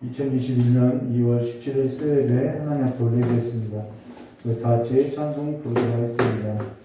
2021년 2월 17일 수요일에 하나님 앞에 올리겠습니다. 다 같이 찬송 부르도록 하겠습니다.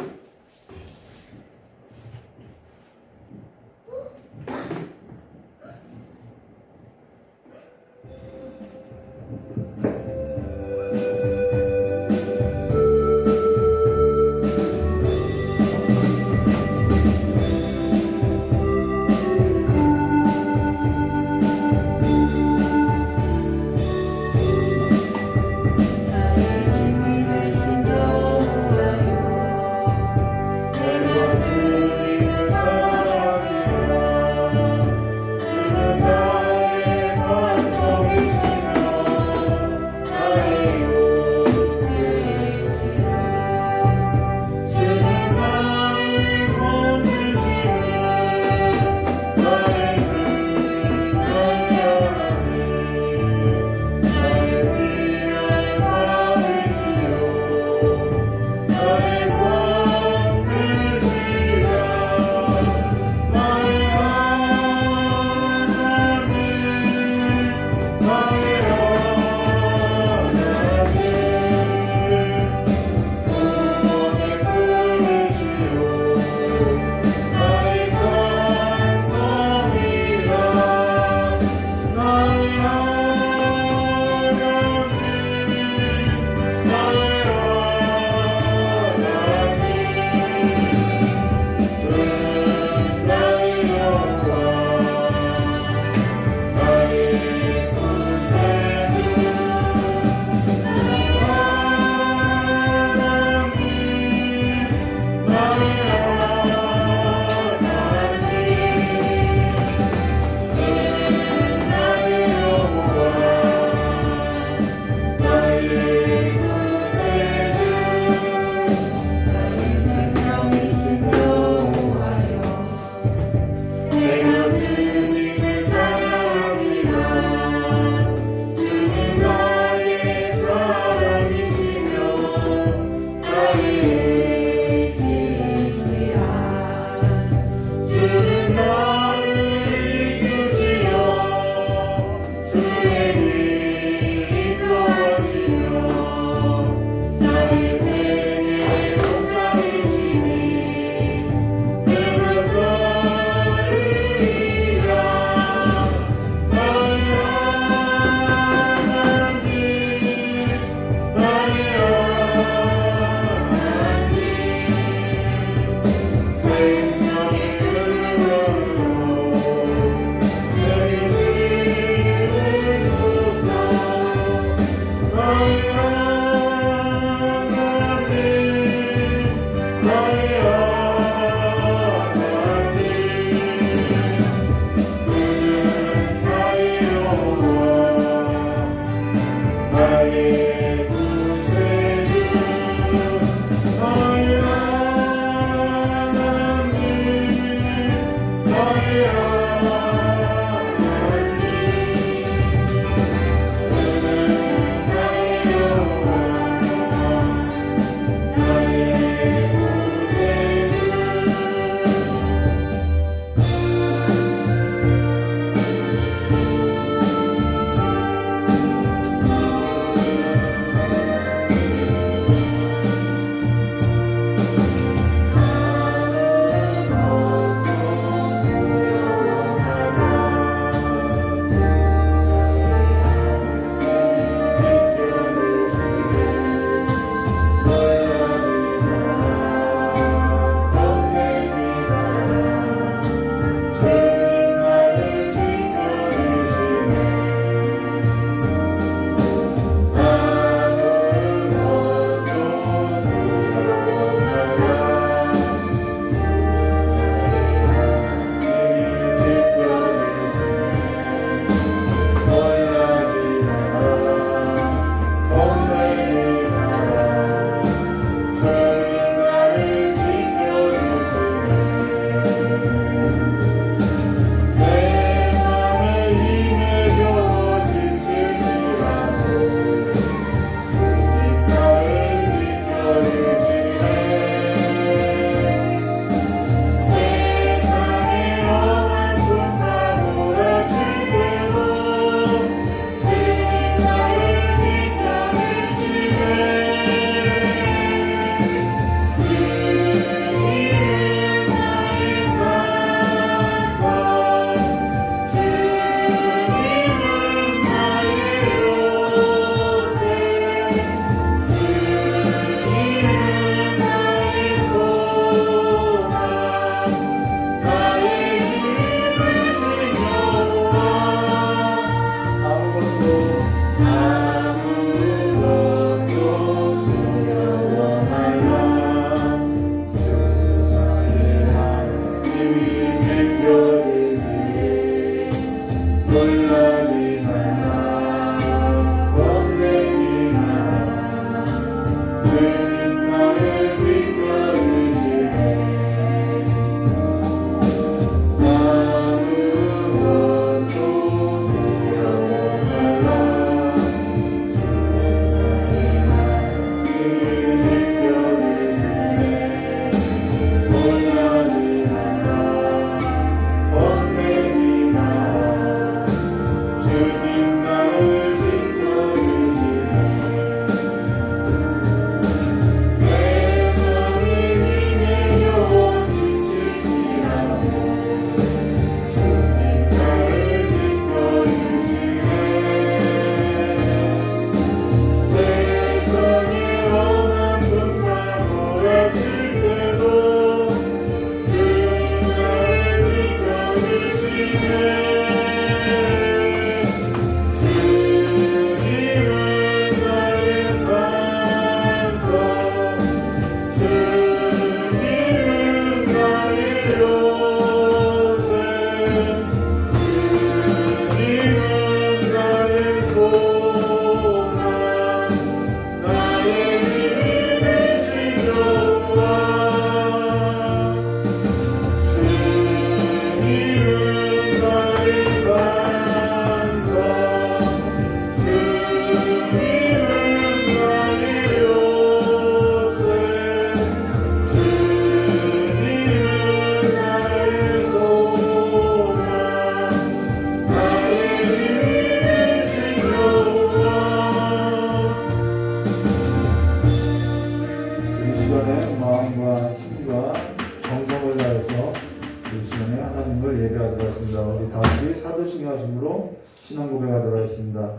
찬양하도록 하겠습니다.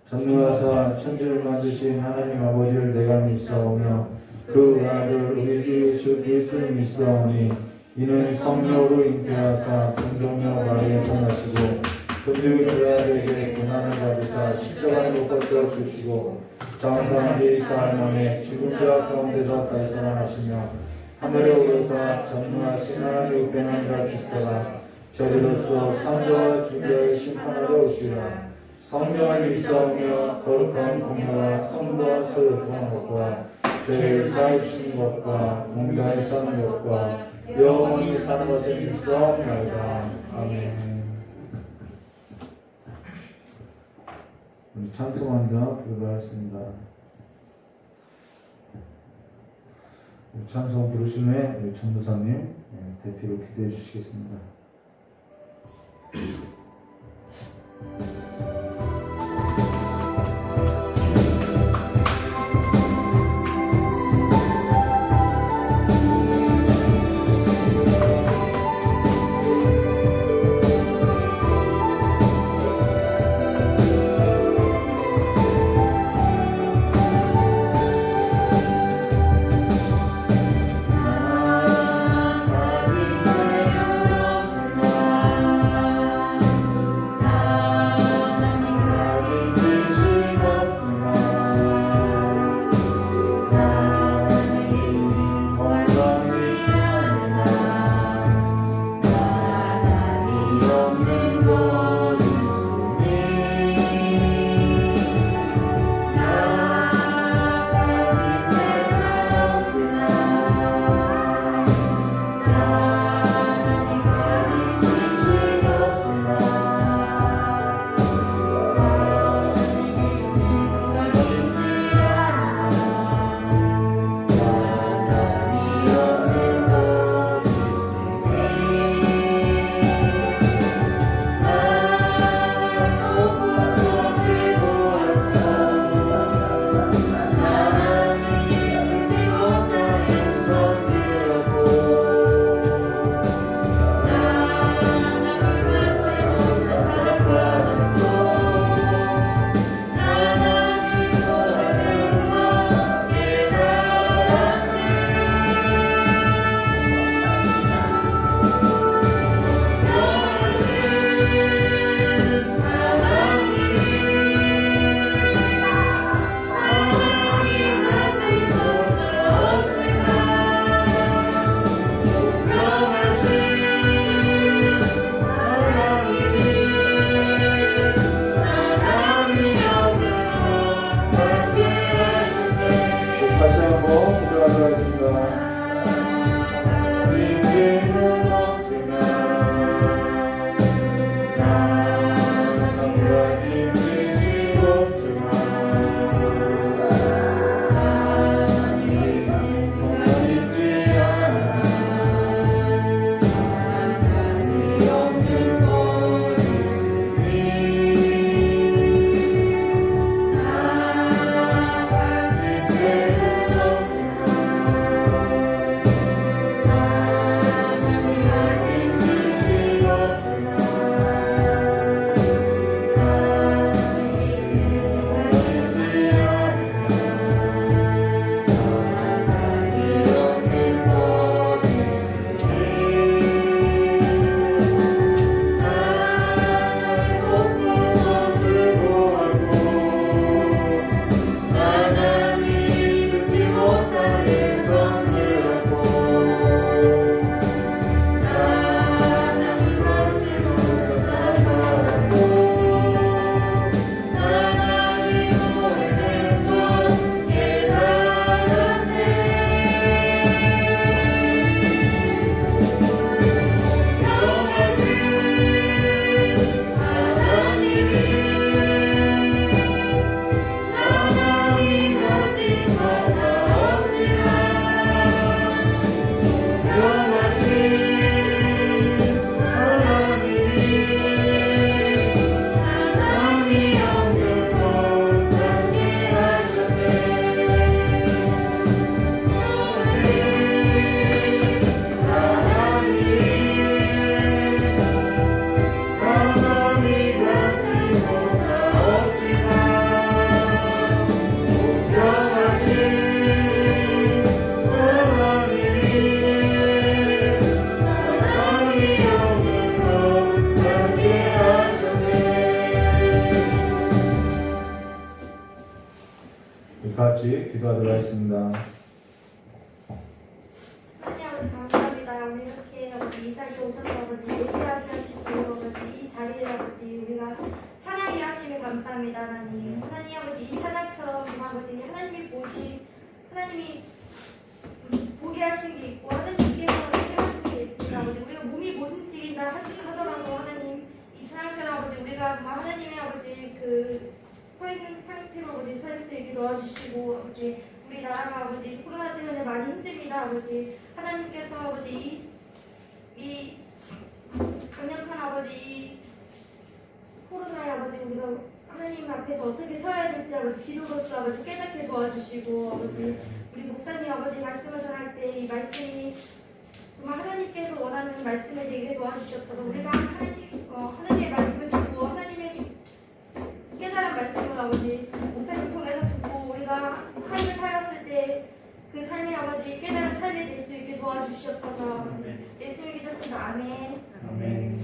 전능하사 천지를 만드신 하나님 아버지를 내가 믿사오며 그 아들 우리 주 예수 그리스도를 믿사오니 이는 성령으로 잉태하사 동정녀 마리에서 나시고 금주 유다에게 고난을 받으사 십자가에 못 박혀 주시고 장사한 지 4일 만에 죽은 자 가운데서 다시 살아나시며 하늘에 오르사 전능하신 하나님의 우편한 자 그리스도가 저리로서 산자와 중자를 심판하러 오시리라. 성령을 믿사오며 거룩한 공예와 성도와 소유한 것과 죄를 사하시는 것과 공경에 사는 것과 영원히 사는 것을 믿사옵나이다. 아멘. 찬송한다 부르도록 하겠습니다. 찬송 부르신 후에 우리 전도사님 대표로 기도해 주시겠습니다. 가진 내 같이 기도하도록 하겠습니다. 하나님 아버지 감사합니다. 오늘 이렇게 아버지 이 자리에 오셔서 아버지 예배하게 하시고 아버지 이 자리에 아버지 우리가 찬양이 하심에 감사합니다. 하나님 아버지 이 찬양처럼 아버지 하나님이 보게 하신 게 있고 하나님께서 하신 게 있습니다. 아버지 우리가 몸이 못 움직인다 하더라도 하나님 이 찬양처럼 아버지 우리가 정말 하나님의 아버지 서 있는 상태로 아버지 서 수 있게 도와주시고 아버지 우리 나라가 아버지 코로나 때문에 많이 힘듭니다. 아버지 하나님께서 아버지 이 강력한 아버지 이 코로나에 아버지 우리가 하나님 앞에서 어떻게 서야 될지 아버지 기도로서 아버지 깨닫게 도와주시고 아버지 우리 목사님 아버지 말씀을 전할 때 이 말씀이 정말 하나님께서 원하는 말씀을 되게 도와주시옵소서. 우리가 하나님의 말씀을 듣고 하나님의 깨달은 말씀을 아버지 목사님 통해서 듣고 우리가 삶을 살았을 때 그 삶이 아버지 깨달은 삶이 될 수 있게 도와주시옵소서. 예수님 기도습니다. 아멘. 아멘.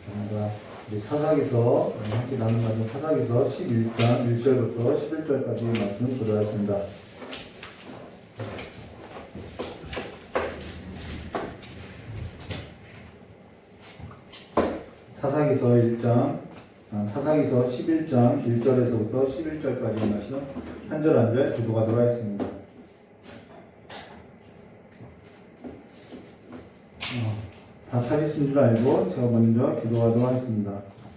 감사합니다. 우리 사사기서 함께 나눈 말씀 사사기서 11장 1절부터 11절까지 말씀을 보도록하겠습니다. 사사기서 11장 1절에서부터 11절까지 말씀 한 절 한 절 기도하도록 하겠습니다. 다 찾으신 줄 알고 제가 먼저 기도하도록 하겠습니다.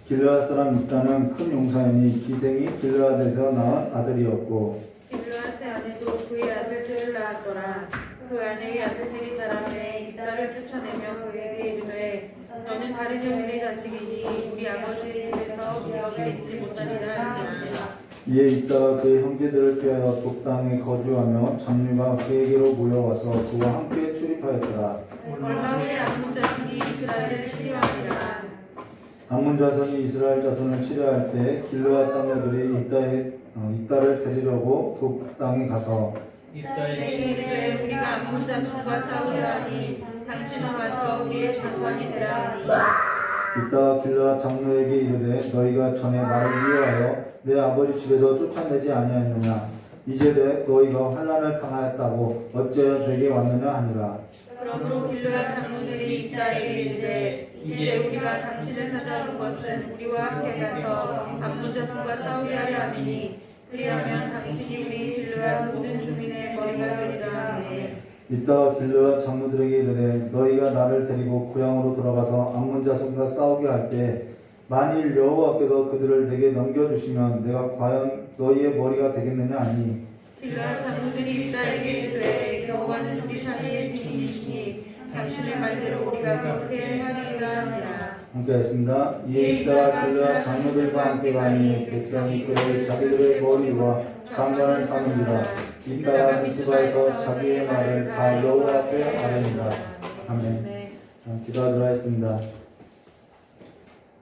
길르앗 사람 입다는 큰 용사이니 기생이 길르앗에서 낳은 아들이었고 길르앗의 아내도 그의 아들들을 낳았더라. 그 아내의 아들들이 자라매 입다를 쫓아내며 그에게 이르되 너는 다른 여인의 자식이니 우리 아버지의 집에서 기업을 잊지 못하리라 하지만 이에 입다가 그의 형제들을 피하여 독당에 거주하며 잡류가 그에게로 모여와서 그와 함께 출입하였더라. 얼마 후에 암몬 자손이 이스라엘을 치료하니라. 암몬 자손이 이스라엘 자손을 치료할 때 길르앗 장로들이 입다를 데리려고 독당에 가서 이르되 우리가 암몬 자손과 싸우려 하니 당신은 와서 우리의 장관이 되라 하니 입다가 길르앗 장로에게 이르되 너희가 전에 나를 위하여 내 아버지 집에서 쫓아내지 아니하였느냐 이제 너희가 환난을 당하였다고 어찌하여 내게 왔느냐 하니라. 그러므로 길르앗 장로들이 입다에게 이르되 이제 우리가 당신을 찾아온 것은 우리와 함께 가서 암몬 자손과 싸우게 하려 함이니 그리하면 당신이 우리 길르앗 모든 주민의 머리가 되리라 하니 이따가 길르앗 장로들에게 이르되 너희가 나를 데리고 고향으로 돌아가서 암몬 자손과 싸우게 할 때 만일 여호와께서 그들을 내게 넘겨주시면 내가 과연 너희의 머리가 되겠느냐 하니 길르앗 장로들이 입다에게 이르되 여호와는 우리 사이의 증인이시니 당신의 말대로 우리가 그렇게 하리이다 하니라. 함께 하겠습니다. 이에 입다가 길르앗 장로들과 함께 가니 백성이 그를 자기들의 머리와 장관을 삼으리라. 입다가 미스바에서 자기의 말을 다 여호와 앞에 아뢰니라. 아멘. 기도하도록 하겠습니다.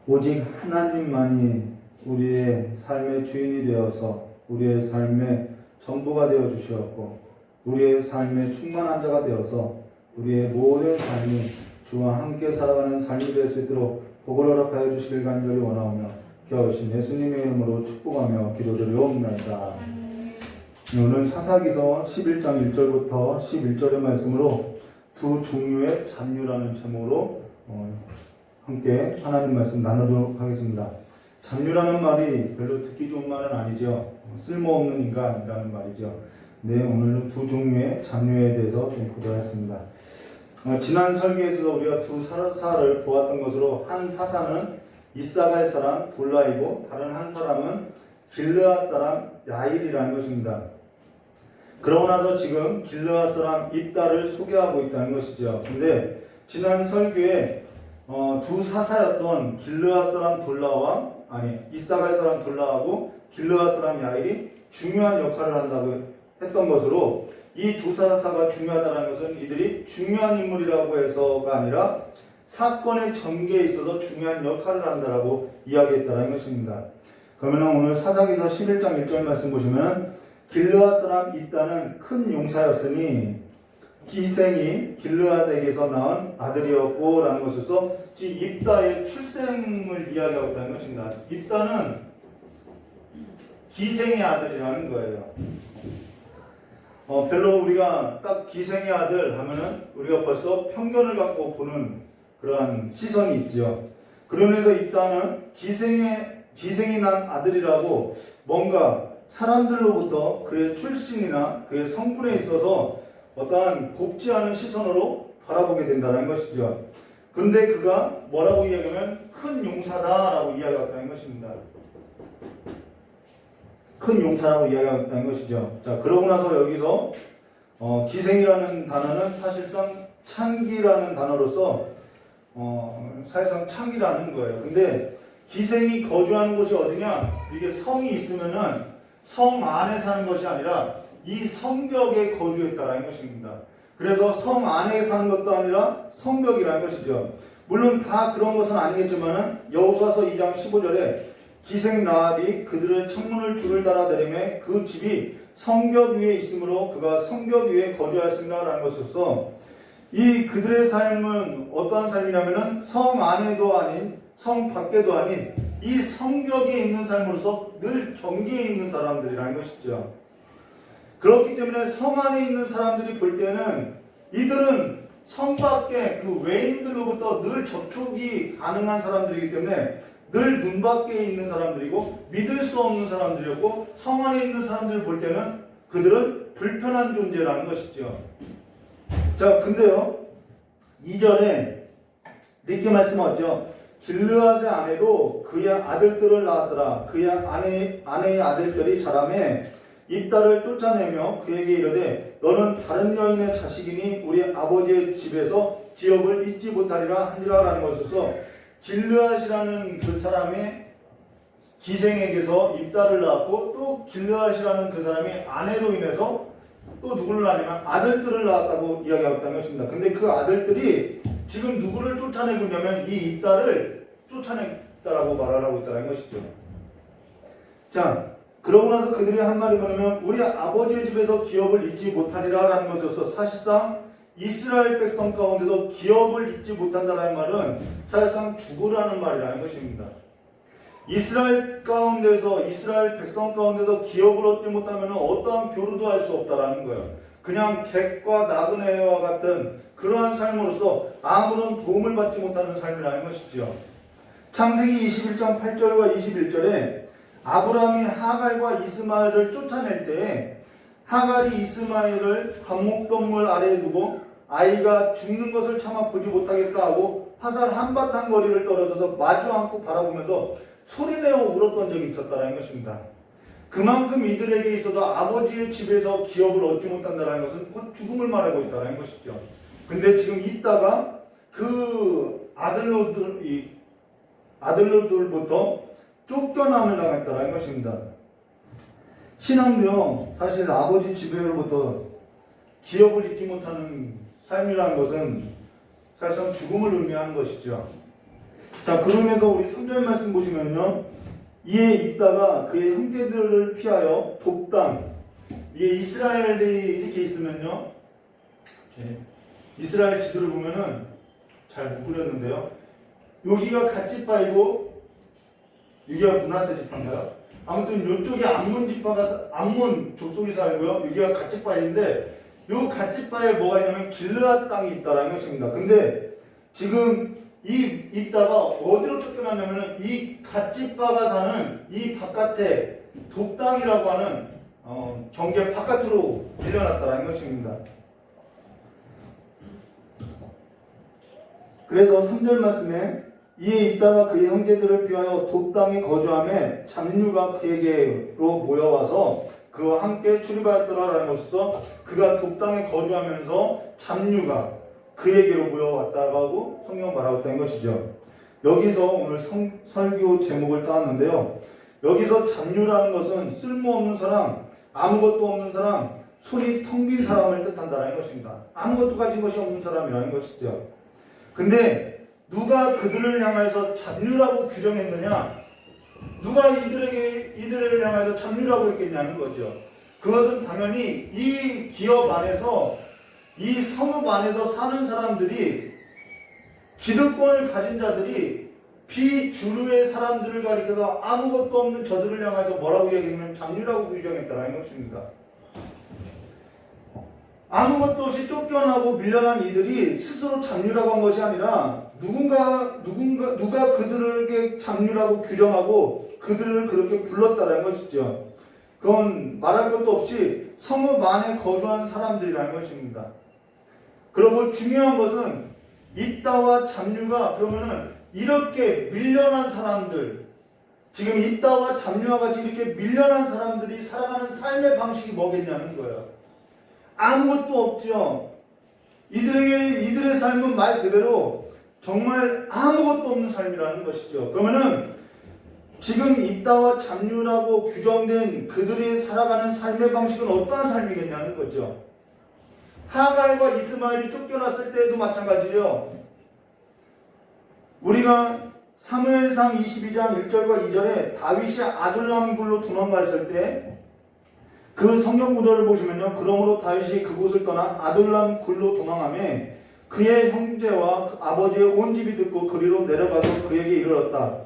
오직 하나님만이 우리의 삶의 주인이 되어서 우리의 삶의 전부가 되어 주시었고 우리의 삶의 충만한 자가 되어서 우리의 모든 삶이 주와 함께 살아가는 삶이 될 수 있도록 복을 허락하여 주시길 간절히 원하오며 겨우신 예수님의 이름으로 축복하며 기도드리옵나이다. 오늘 사사기서 11장 1절부터 11절의 말씀으로 두 종류의 잡류라는 제목으로 함께 하나님 말씀 나누도록 하겠습니다. 잡류라는 말이 별로 듣기 좋은 말은 아니죠. 쓸모없는 인간이라는 말이죠. 네, 오늘은 두 종류의 잡류에 대해서 좀 보도했습니다. 지난 설교에서도 우리가 두 사사를 보았던 것으로 한 사사는 이사갈 사람 돌라이고 다른 한 사람은 길르앗 사람 야일이라는 것입니다. 그러고 나서 지금 길르앗 사람 입다를 소개하고 있다는 것이죠. 근데 지난 설교에 두 사사였던 길르앗 사람 이사갈 사람 돌라하고 길르앗 사람 야일이 중요한 역할을 한다고 했던 것으로 이 두 사사가 중요하다는 것은 이들이 중요한 인물이라고 해서가 아니라 사건의 전개에 있어서 중요한 역할을 한다라고 이야기했다는 것입니다. 그러면 오늘 사사기서 11장 1절 말씀 보시면 길르앗 사람 입다는 큰 용사였으니 기생이 길르앗에게서 낳은 아들이었고 라는 것에서 입다의 출생을 이야기하고 있다는 것입니다. 입다는 기생의 아들이라는 거예요. 별로 우리가 딱 기생의 아들 하면은 우리가 벌써 편견을 갖고 보는 그러한 시선이 있죠. 그러면서 일단은 기생이 난 아들이라고 뭔가 사람들로부터 그의 출신이나 그의 성분에 있어서 어떠한 곱지 않은 시선으로 바라보게 된다는 것이죠. 그런데 그가 뭐라고 이야기하면 큰 용사다라고 이야기했다는 것입니다. 큰 용사라고 이야기했다는 것이죠. 자, 그러고 나서 여기서 기생이라는 단어는 사실상 창기라는 단어로서 사실상 창기라는 거예요. 근데 기생이 거주하는 곳이 어디냐? 이게 성이 있으면은 성 안에 사는 것이 아니라 이 성벽에 거주했다라는 것입니다. 그래서 성 안에 사는 것도 아니라 성벽이라는 것이죠. 물론 다 그런 것은 아니겠지만은 여호수아서 2장 15절에 기생 라합이 그들의 창문을 줄을 달아 내리매 그 집이 성벽 위에 있으므로 그가 성벽 위에 거주하였습니다라는 것으로서 이 그들의 삶은 어떠한 삶이냐면은 성 안에도 아닌 성 밖에도 아닌 이 성벽에 있는 삶으로서 늘 경계에 있는 사람들이라는 것이죠. 그렇기 때문에 성 안에 있는 사람들이 볼 때는 이들은 성 밖에 그 외인들로부터 늘 접촉이 가능한 사람들이기 때문에 늘 눈 밖에 있는 사람들이고 믿을 수 없는 사람들이었고 성 안에 있는 사람들을 볼 때는 그들은 불편한 존재라는 것이죠. 자, 근데요 2절에 이렇게 말씀하죠. 길르앗의 아내도 그의 아들들을 낳았더라. 그의 아내의 아들들이 자라매 입다를 쫓아내며 그에게 이르되 너는 다른 여인의 자식이니 우리 아버지의 집에서 기업을 잊지 못하리라 하니라라는 것으로서 길르앗이라는 그 사람의 기생에게서 입다를 낳았고 또 길르앗이라는 그 사람의 아내로 인해서 또 누구를 낳냐면 아들들을 낳았다고 이야기하고 있다는 것입니다. 근데 그 아들들이 지금 누구를 쫓아내고 있냐면 이 입다를 쫓아냈다라고 말을 하고 있다는 것이죠. 자, 그러고 나서 그들이 한 말이 뭐냐면 우리 아버지의 집에서 기업을 잊지 못하리라 라는 것으로서 사실상 이스라엘 백성 가운데서 기업을 잊지 못한다라는 말은 사실상 죽으라는 말이라는 것입니다. 이스라엘 가운데서 이스라엘 백성 가운데서 기업을 얻지 못하면 어떠한 교류도 할 수 없다라는 거예요. 그냥 객과 나그네와 같은 그러한 삶으로서 아무런 도움을 받지 못하는 삶이라는 것이죠. 창세기 21장 8절과 21절에 아브라함이 하갈과 이스마엘을 쫓아낼 때 하갈이 이스마엘을 관목동물 아래에 두고 아이가 죽는 것을 차마 보지 못하겠다 하고 화살 한바탕 거리를 떨어져서 마주 앉고 바라보면서 소리내어 울었던 적이 있었다는 것입니다. 그만큼 이들에게 있어서 아버지의 집에서 기업을 얻지 못한다는 것은 곧 죽음을 말하고 있다는 것이죠. 근데 지금 있다가 그 아들로들부터 쫓겨남을 당했다는 것입니다. 신앙도요, 사실 아버지 지배로부터 기업을 잊지 못하는 삶이라는 것은 사실상 죽음을 의미하는 것이죠. 자, 그러면서 우리 3절 말씀 보시면요, 이에 있다가 그의 형제들을 피하여 독당, 이게 이스라엘이 이렇게 있으면요, 이스라엘 지도를 보면은 잘 못 그렸는데요, 여기가 갓지파이고 여기가 므낫세 지파인가요? 아무튼 이쪽에 암몬 족속이 살고요, 여기가 갓지파인데 요 갓지파에 뭐가 있냐면 길르앗 땅이 있다라는 것입니다. 근데 지금 있다가 어디로 쫓겨났냐면은 이 갓지파가 사는 이 바깥에 독당이라고 하는 경계 바깥으로 밀려났다라는 것입니다. 그래서 3절 말씀에 이에 있다가 그의 형제들을 피하여 독당에 거주하며 잡류가 그에게로 모여와서 그와 함께 출입하였더라라는 것으로서 그가 독당에 거주하면서 잡류가 그에게로 모여왔다고 하고 성경 말하고 있다는 것이죠. 여기서 오늘 설교 제목을 따왔는데요. 여기서 잡류라는 것은 쓸모없는 사람, 아무것도 없는 사람, 손이 텅 빈 사람을 뜻한다는 것입니다. 아무것도 가진 것이 없는 사람이라는 것이죠. 근데 누가 그들을 향해서 잡류라고 규정했느냐? 누가 이들을 향해서 잡류라고 했겠냐는 거죠. 그것은 당연히 이 기업 안에서 이 성읍 안에서 사는 사람들이 기득권을 가진 자들이 비주류의 사람들을 가리켜서 아무것도 없는 저들을 향해서 뭐라고 얘기하면 잡류라고 규정했다라는 것입니다. 아무것도 없이 쫓겨나고 밀려난 이들이 스스로 잡류라고 한 것이 아니라 누가 그들에게 잡류라고 규정하고 그들을 그렇게 불렀다라는 것이죠. 그건 말할 것도 없이 성읍 안에 거주한 사람들이라는 것입니다. 그리고 중요한 것은 이따와 잡류가 그러면은 이렇게 밀려난 사람들, 지금 이따와 잡류와 같이 이렇게 밀려난 사람들이 살아가는 삶의 방식이 뭐겠냐는 거예요. 아무것도 없죠. 이들의 삶은 말 그대로 정말 아무것도 없는 삶이라는 것이죠. 그러면은 지금 이따와 잡류라고 규정된 그들이 살아가는 삶의 방식은 어떠한 삶이겠냐는 거죠. 하갈과 이스마엘이 쫓겨났을 때에도 마찬가지죠. 우리가 사무엘상 22장 1절과 2절에 다윗이 아둘람 굴로 도망갔을 때 그 성경 구절을 보시면요. 그러므로 다윗이 그곳을 떠나 아둘람 굴로 도망하며 그의 형제와 아버지의 온 집이 듣고 그리로 내려가서 그에게 이르렀다.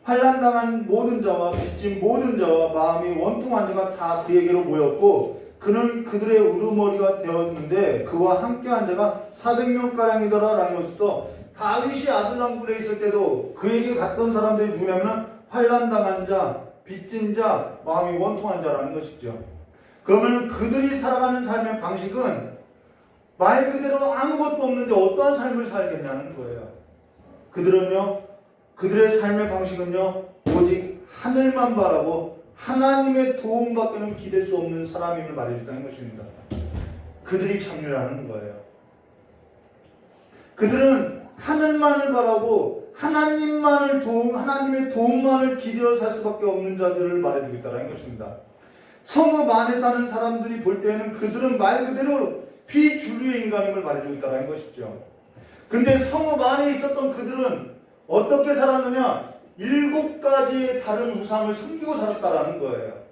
환난당한 모든 자와 빚진 모든 자와 마음이 원통한 자가 다 그에게로 모였고 그는 그들의 우두머리가 되었는데 그와 함께한 자가 400명가량이더라 라는 것으로서 다윗이 아둘람 굴에 있을 때도 그에게 갔던 사람들이 누구냐면 환난당한 자, 빚진 자, 마음이 원통한 자라는 것이죠. 그러면 그들이 살아가는 삶의 방식은 말 그대로 아무것도 없는데 어떠한 삶을 살겠냐는 거예요. 그들은요, 그들의 삶의 방식은요, 오직 하늘만 바라고 하나님의 도움밖에는 기댈 수 없는 사람임을 말해준다는 것입니다. 그들이 잡류라는 거예요. 그들은 하늘만을 바라고 하나님의 도움만을 기대어 살 수밖에 없는 자들을 말해주겠다는 것입니다. 성읍 안에 사는 사람들이 볼 때에는 그들은 말 그대로 비주류의 인간임을 말해주겠다는 것이죠. 근데 성읍 안에 있었던 그들은 어떻게 살았느냐? 7가지의 다른 우상을 섬기고 살았다라는 거예요.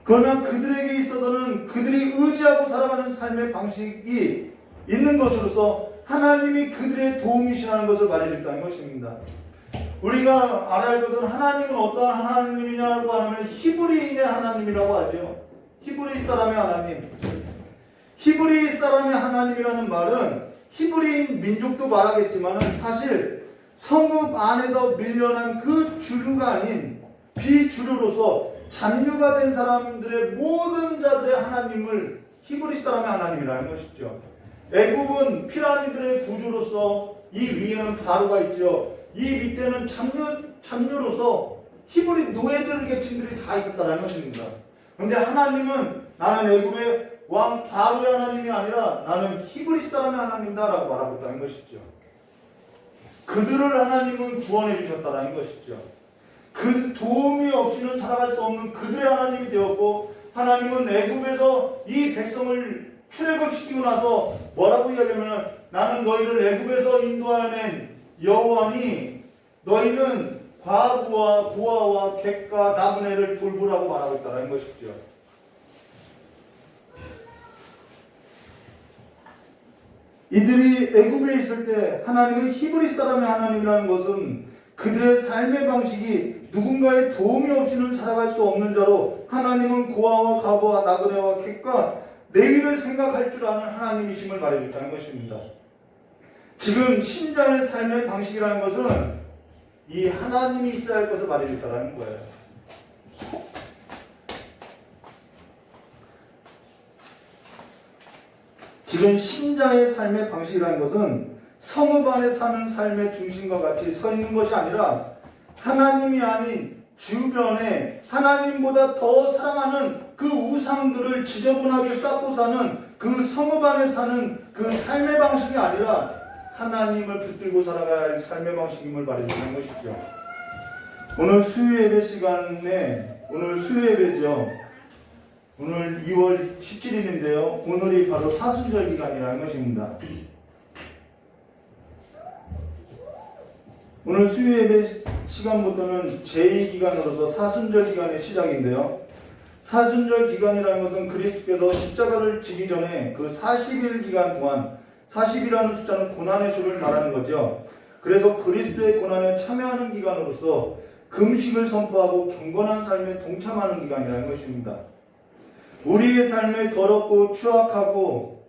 그러나 그들에게 있어서는 그들이 의지하고 살아가는 삶의 방식이 있는 것으로서 하나님이 그들의 도움이시라는 것을 말해줬다는 것입니다. 우리가 알아야 할 것은 하나님은 어떠한 하나님이냐고 하면 히브리인의 하나님이라고 하죠. 히브리 사람의 하나님. 히브리 사람의 하나님이라는 말은 히브리인 민족도 말하겠지만 사실 성읍 안에서 밀려난 그 주류가 아닌 비주류로서 잔류가 된 사람들의 모든 자들의 하나님을 히브리 사람의 하나님이라는 것이죠. 애굽은 피라미드의 구조로서 이 위에는 바로가 있죠. 이 밑에는 잡류로서 히브리 노예들 계층들이 다 있었다는 것입니다. 그런데 하나님은 나는 애굽의 왕 바로의 하나님이 아니라 나는 히브리 사람의 하나님이다라고 말하고 있다는 것이죠. 그들을 하나님은 구원해 주셨다는 것이죠. 그 도움이 없이는 살아갈 수 없는 그들의 하나님이 되었고 하나님은 애굽에서 이 백성을 출애굽시키고 나서 뭐라고 이야기하면 나는 너희를 애굽에서 인도하여낸 여호와니 너희는 과부와 고아와 객과 나그네를 돌보라고 말하고 있다는 것이죠. 이들이 애굽에 있을 때 하나님은 히브리 사람의 하나님이라는 것은 그들의 삶의 방식이 누군가의 도움이 없이는 살아갈 수 없는 자로 하나님은 고아와 과부와 나그네와 객과 레위를 생각할 줄 아는 하나님이심을 말해줬다는 것입니다. 지금 신자의 삶의 방식이라는 것은 이 하나님이 있어야 할 것을 말해줬다는 거예요. 지금 신자의 삶의 방식이라는 것은 성읍 안에 사는 삶의 중심과 같이 서 있는 것이 아니라 하나님이 아닌 주변에 하나님보다 더 사랑하는 그 우상들을 지저분하게 쌓고 사는 그 성읍 안에 사는 그 삶의 방식이 아니라 하나님을 붙들고 살아가야 할 삶의 방식임을 말해주는 것이죠. 오늘 수요예배 시간에 오늘 수요예배죠. 오늘 2월 17일인데요. 오늘이 바로 사순절 기간이라는 것입니다. 오늘 수요예배 시간부터는 제2기간으로서 사순절 기간의 시작인데요. 사순절 기간이라는 것은 그리스도께서 십자가를 지기 전에 그 40일 기간 동안 40이라는 숫자는 고난의 수를 말하는 거죠. 그래서 그리스도의 고난에 참여하는 기간으로서 금식을 선포하고 경건한 삶에 동참하는 기간이라는 것입니다. 우리의 삶에 더럽고 추악하고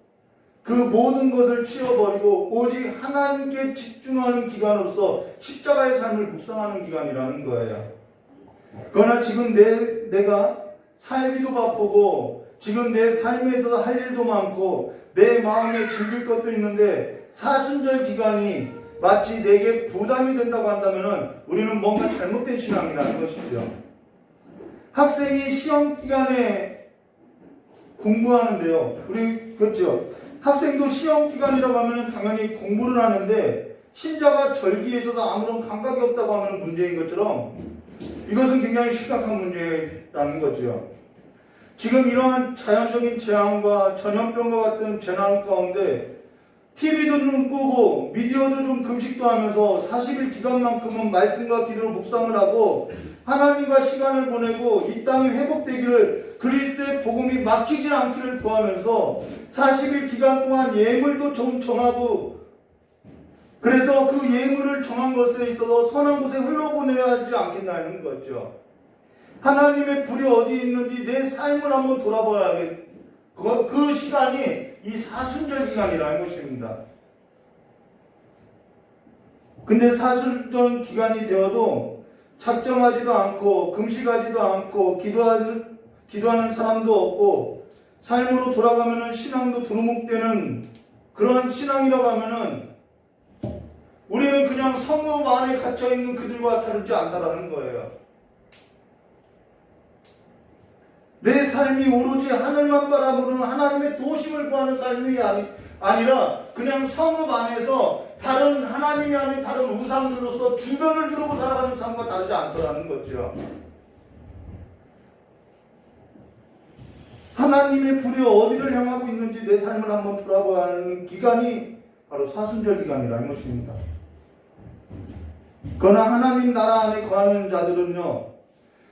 그 모든 것을 치워버리고 오직 하나님께 집중하는 기간으로서 십자가의 삶을 묵상하는 기간이라는 거예요. 그러나 지금 내가 살기도 바쁘고 지금 내 삶에 있어서 할 일도 많고 내 마음에 즐길 것도 있는데 사순절 기간이 마치 내게 부담이 된다고 한다면 우리는 뭔가 잘못된 신앙이라는 것이죠. 학생이 시험 기간에 공부하는데요. 그렇죠. 학생도 시험 기간이라고 하면 당연히 공부를 하는데 신자가 절기에 있어서 아무런 감각이 없다고 하면 문제인 것처럼 이것은 굉장히 심각한 문제라는 거죠. 지금 이러한 자연적인 재앙과 전염병과 같은 재난 가운데 TV도 좀 끄고 미디어도 좀 금식도 하면서 40일 기간만큼은 말씀과 기도로 묵상을 하고 하나님과 시간을 보내고 이 땅이 회복되기를 그리스도의 복음이 막히지 않기를 구하면서 40일 기간 동안 예물도 좀 정하고 그래서 그 예물을 정한 것에 있어서 선한 곳에 흘러보내야 하지 않겠나는 거죠. 하나님의 불이 어디 있는지 내 삶을 한번 돌아봐야겠. 그 시간이 이 사순절 기간이라는 것입니다. 근데 사순절 기간이 되어도 작정하지도 않고 금식하지도 않고 기도하는 사람도 없고 삶으로 돌아가면은 신앙도 두루묵되는 그런 신앙이라고 하면은 우리는 그냥 성읍 안에 갇혀 있는 그들과 다르지 않다라는 거예요. 내 삶이 오로지 하늘만 바라보는 하나님의 도심을 구하는 삶이 아니라 그냥 성읍 안에서 다른 하나님이 아닌 다른 우상들로서 주변을 두르고 살아가는 삶과 다르지 않더라는 거죠. 하나님의 불이 어디를 향하고 있는지 내 삶을 한번 돌아보아야 하는 기간이 바로 사순절 기간이라는 것입니다. 그러나 하나님 나라 안에 거하는 자들은요,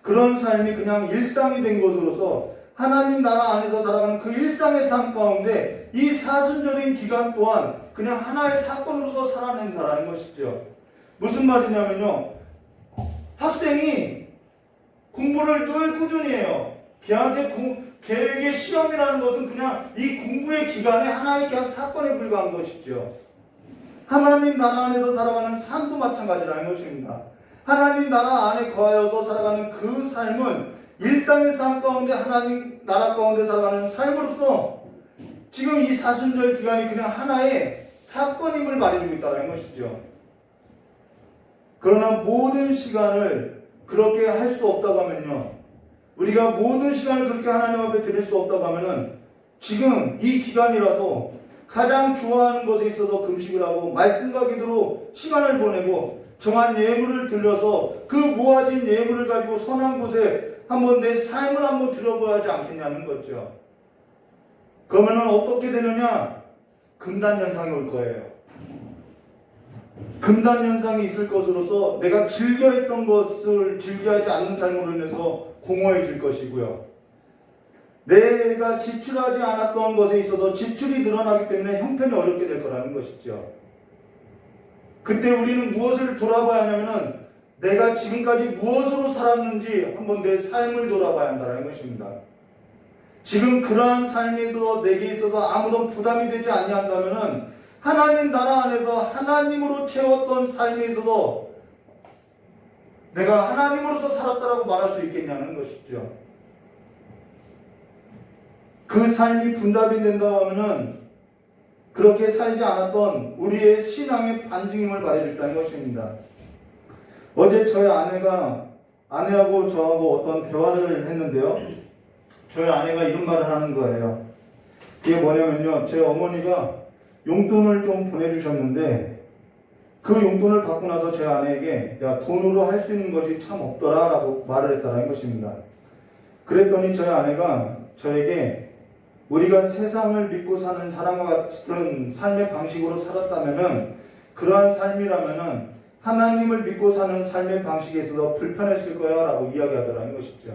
그런 삶이 그냥 일상이 된 것으로서 하나님 나라 안에서 살아가는 그 일상의 삶 가운데 이 사순절인 기간 또한 그냥 하나의 사건으로서 살아낸다라는 것이죠. 무슨 말이냐면요, 학생이 공부를 늘 꾸준히 해요. 걔에게 시험이라는 것은 그냥 이 공부의 기간에 하나의 그냥 사건에 불과한 것이죠. 하나님 나라 안에서 살아가는 삶도 마찬가지라는 것입니다. 하나님 나라 안에 거하여서 살아가는 그 삶은 일상의 삶 가운데 하나님 나라 가운데 살아가는 삶으로서 지금 이 사순절 기간이 그냥 하나의 사건임을 말해주고 있다는 것이죠. 그러나 모든 시간을 그렇게 할 수 없다고 하면요, 우리가 모든 시간을 그렇게 하나님 앞에 드릴 수 없다고 하면은 지금 이 기간이라도 가장 좋아하는 것에 있어서 금식을 하고 말씀과 기도로 시간을 보내고 정한 예물을 들려서 그 모아진 예물을 가지고 선한 곳에 한번 내 삶을 한번 들여봐야 하지 않겠냐는 거죠. 그러면은 어떻게 되느냐? 금단현상이 올 거예요. 금단현상이 있을 것으로서 내가 즐겨했던 것을 즐겨하지 않는 삶으로 인해서 공허해질 것이고요. 내가 지출하지 않았던 것에 있어서 지출이 늘어나기 때문에 형편이 어렵게 될 거라는 것이죠. 그때 우리는 무엇을 돌아봐야 하냐면은 내가 지금까지 무엇으로 살았는지 한번 내 삶을 돌아봐야 한다는 것입니다. 지금 그러한 삶에 있어서 내게 있어서 아무런 부담이 되지 않는다면은 하나님 나라 안에서 하나님으로 채웠던 삶에 있어서 내가 하나님으로서 살았다라고 말할 수 있겠냐는 것이죠. 그 삶이 분답이 된다고 하면은 그렇게 살지 않았던 우리의 신앙의 반증임을 말해줬다는 것입니다. 어제 저희 아내하고 저하고 어떤 대화를 했는데요. 저희 아내가 이런 말을 하는 거예요. 그게 뭐냐면요, 제 어머니가 용돈을 좀 보내주셨는데 그 용돈을 받고 나서 제 아내에게 야, 돈으로 할 수 있는 것이 참 없더라 라고 말을 했다는 것입니다. 그랬더니 저희 아내가 저에게 우리가 세상을 믿고 사는 사람과 같은 삶의 방식으로 살았다면은 그러한 삶이라면은 하나님을 믿고 사는 삶의 방식에 있어서 불편했을 거야 라고 이야기하더라는 것이죠.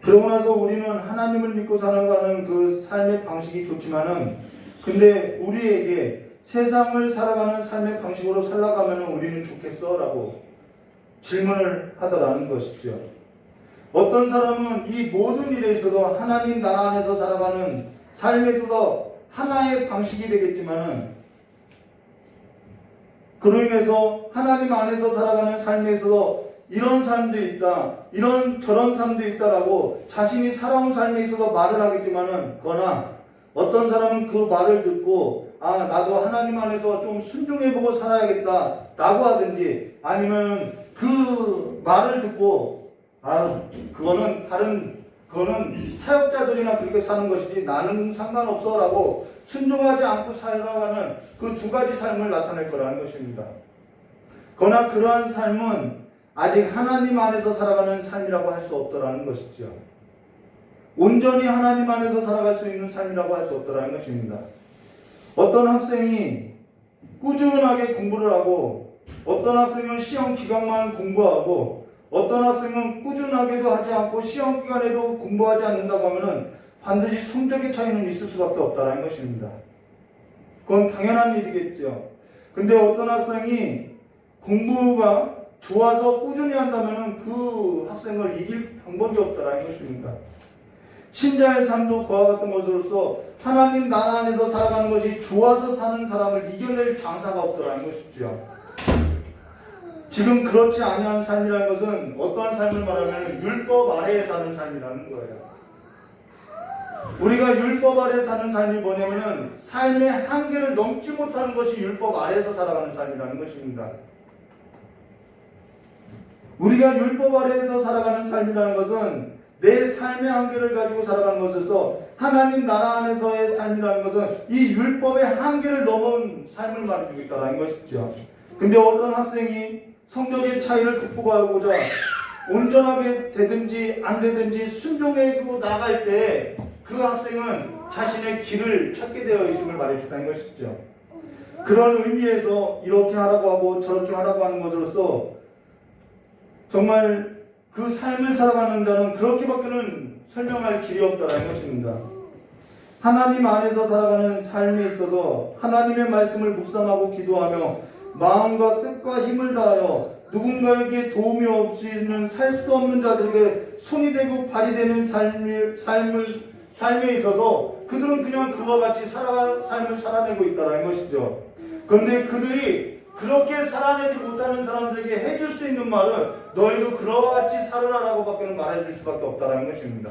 그러고 나서 우리는 하나님을 믿고 살아가는 그 삶의 방식이 좋지만은 근데 우리에게 세상을 살아가는 삶의 방식으로 살아가면 우리는 좋겠어? 라고 질문을 하더라는 것이죠. 어떤 사람은 이 모든 일에 있어서 하나님 나라 안에서 살아가는 삶에 있어서 하나의 방식이 되겠지만은, 그로 인해서 하나님 안에서 살아가는 삶에 있어서 이런 삶도 있다, 이런 저런 삶도 있다라고 자신이 살아온 삶에 있어서 말을 하겠지만은, 그러나 어떤 사람은 그 말을 듣고 나도 하나님 안에서 좀 순종해보고 살아야겠다 라고 하든지, 아니면 그 말을 듣고 그거는 사역자들이나 그렇게 사는 것이지 나는 상관없어 라고 순종하지 않고 살아가는 그 두 가지 삶을 나타낼 거라는 것입니다. 그러나 그러한 삶은 아직 하나님 안에서 살아가는 삶이라고 할 수 없더라는 것이죠. 온전히 하나님 안에서 살아갈 수 있는 삶이라고 할 수 없더라는 것입니다. 어떤 학생이 꾸준하게 공부를 하고, 어떤 학생은 시험 기간만 공부하고, 어떤 학생은 꾸준하게도 하지 않고 시험 기간에도 공부하지 않는다고 하면은 반드시 성적의 차이는 있을 수밖에 없다는 것입니다. 그건 당연한 일이겠죠. 근데 어떤 학생이 공부가 좋아서 꾸준히 한다면은 그 학생을 이길 방법이 없다는 것입니다. 신자의 삶도 그와 같은 것으로서 하나님 나라 안에서 살아가는 것이 좋아서 사는 사람을 이겨낼 장사가 없더라는 것이죠. 지금 그렇지 아니한 삶이라는 것은 어떠한 삶을 말하면 율법 아래에 사는 삶이라는 거예요. 우리가 율법 아래에 사는 삶이 뭐냐면은 삶의 한계를 넘지 못하는 것이 율법 아래에서 살아가는 삶이라는 것입니다. 우리가 율법 아래에서 살아가는 삶이라는 것은 내 삶의 한계를 가지고 살아가는 것에서 하나님 나라 안에서의 삶이라는 것은 이 율법의 한계를 넘은 삶을 말해주고 있다는 것이죠. 근데 어떤 학생이 성적의 차이를 극복하고자 온전하게 되든지 안 되든지 순종하고 나갈 때 그 학생은 자신의 길을 찾게 되어 있음을 말해주다는 것이죠. 그런 의미에서 이렇게 하라고 하고 저렇게 하라고 하는 것으로서 정말 그 삶을 살아가는 자는 그렇게밖에는 설명할 길이 없다는 것입니다. 하나님 안에서 살아가는 삶에 있어서 하나님의 말씀을 묵상하고 기도하며 마음과 뜻과 힘을 다하여 누군가에게 도움이 없이는 살 수 없는 자들에게 손이 되고 발이 되는 삶에 있어서 그들은 그냥 그와 같이 삶을 살아내고 있다는 것이죠. 그런데 그들이 그렇게 살아내지 못하는 사람들에게 해줄 수 있는 말은 너희도 그와 같이 살으라라고 밖에는 말해줄 수밖에 없다는 것입니다.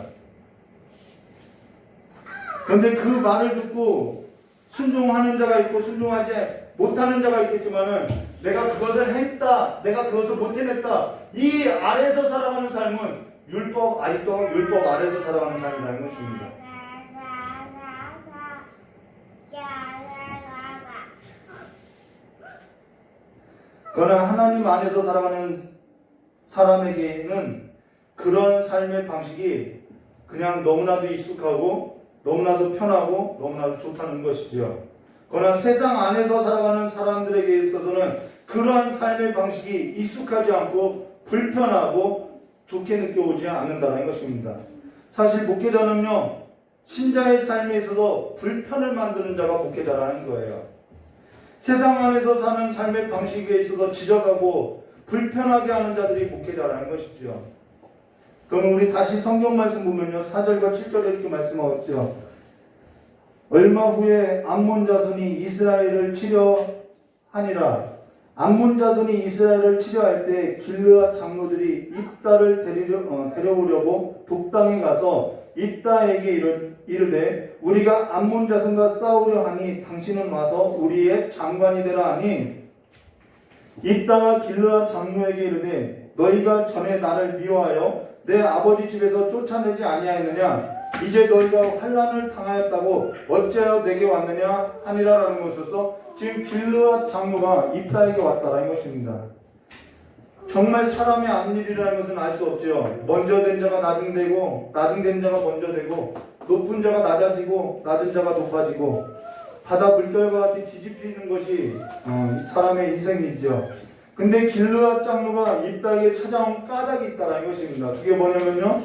그런데 그 말을 듣고 순종하는 자가 있고 순종하지 못하는 자가 있겠지만은 내가 그것을 했다, 내가 그것을 못 해냈다, 이 아래에서 살아가는 삶은 아직도 율법 아래에서 살아가는 삶이라는 것입니다. 그러나 하나님 안에서 살아가는 사람에게는 그런 삶의 방식이 그냥 너무나도 익숙하고 너무나도 편하고 너무나도 좋다는 것이지요. 그러나 세상 안에서 살아가는 사람들에게 있어서는 그러한 삶의 방식이 익숙하지 않고 불편하고 좋게 느껴오지 않는다는 것입니다. 사실 목회자는요, 신자의 삶에 있어서 불편을 만드는 자가 목회자라는 거예요. 세상 안에서 사는 삶의 방식에 있어서 지적하고 불편하게 하는 자들이 목회자라는 것이죠. 그럼 우리 다시 성경 말씀 보면요, 4절과 7절에 이렇게 말씀하셨죠. 얼마 후에 암몬 자손이 이스라엘을 치려하니라. 암몬 자손이 이스라엘을 치려할 때 길르앗 장로들이 입다를 데려오려고 독당에 가서 입다에게 이르되 우리가 암몬 자손과 싸우려 하니 당신은 와서 우리의 장관이 되라 하니, 입다가 길르앗 장로에게 이르되 너희가 전에 나를 미워하여 내 아버지 집에서 쫓아내지 아니하였느냐? 이제 너희가 환난을 당하였다고 어찌하여 내게 왔느냐 하니라라는 것으로서 지금 길르앗 장로가 입다에게 왔다라는 것입니다. 정말 사람의 앞일이라는 것은 알 수 없죠. 먼저 된 자가 나중되고 나중된 자가 먼저 되고 높은 자가 낮아지고 낮은 자가 높아지고 바다 물결과 같이 뒤집히는 것이 사람의 인생이죠. 근데 길르앗 장로가 입다에게 찾아온 까닭이 있다라는 것입니다. 그게 뭐냐면요,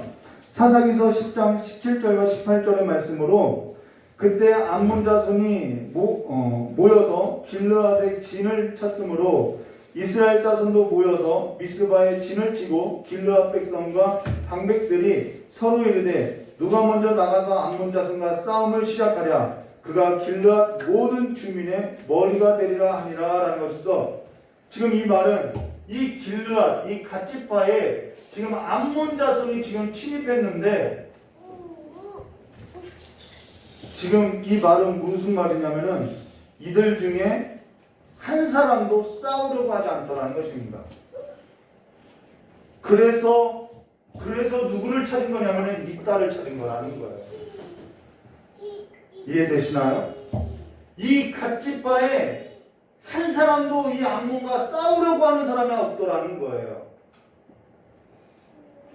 사사기서 10장 17절과 18절의 말씀으로 그때 암몬 자손이 모여서 길르앗의 진을 쳤으므로 이스라엘 자손도 모여서 미스바의 진을 치고 길르앗 백성과 방백들이 서로 이르되 누가 먼저 나가서 암몬 자손과 싸움을 시작하랴 그가 길르앗 모든 주민의 머리가 되리라 하니라 라는 것이서 지금 이 말은 이 길르앗 이 갓지파에 지금 암몬 자손이 지금 침입했는데 지금 이 말은 무슨 말이냐면은 이들 중에 한 사람도 싸우려고 하지 않더라는 것입니다. 그래서 누구를 찾은 거냐면은 이딸을 찾은 거라는 거예요. 이해되시나요? 이 갓지파에 한 사람도 이 암몬과 싸우려고 하는 사람이 없더라는 거예요.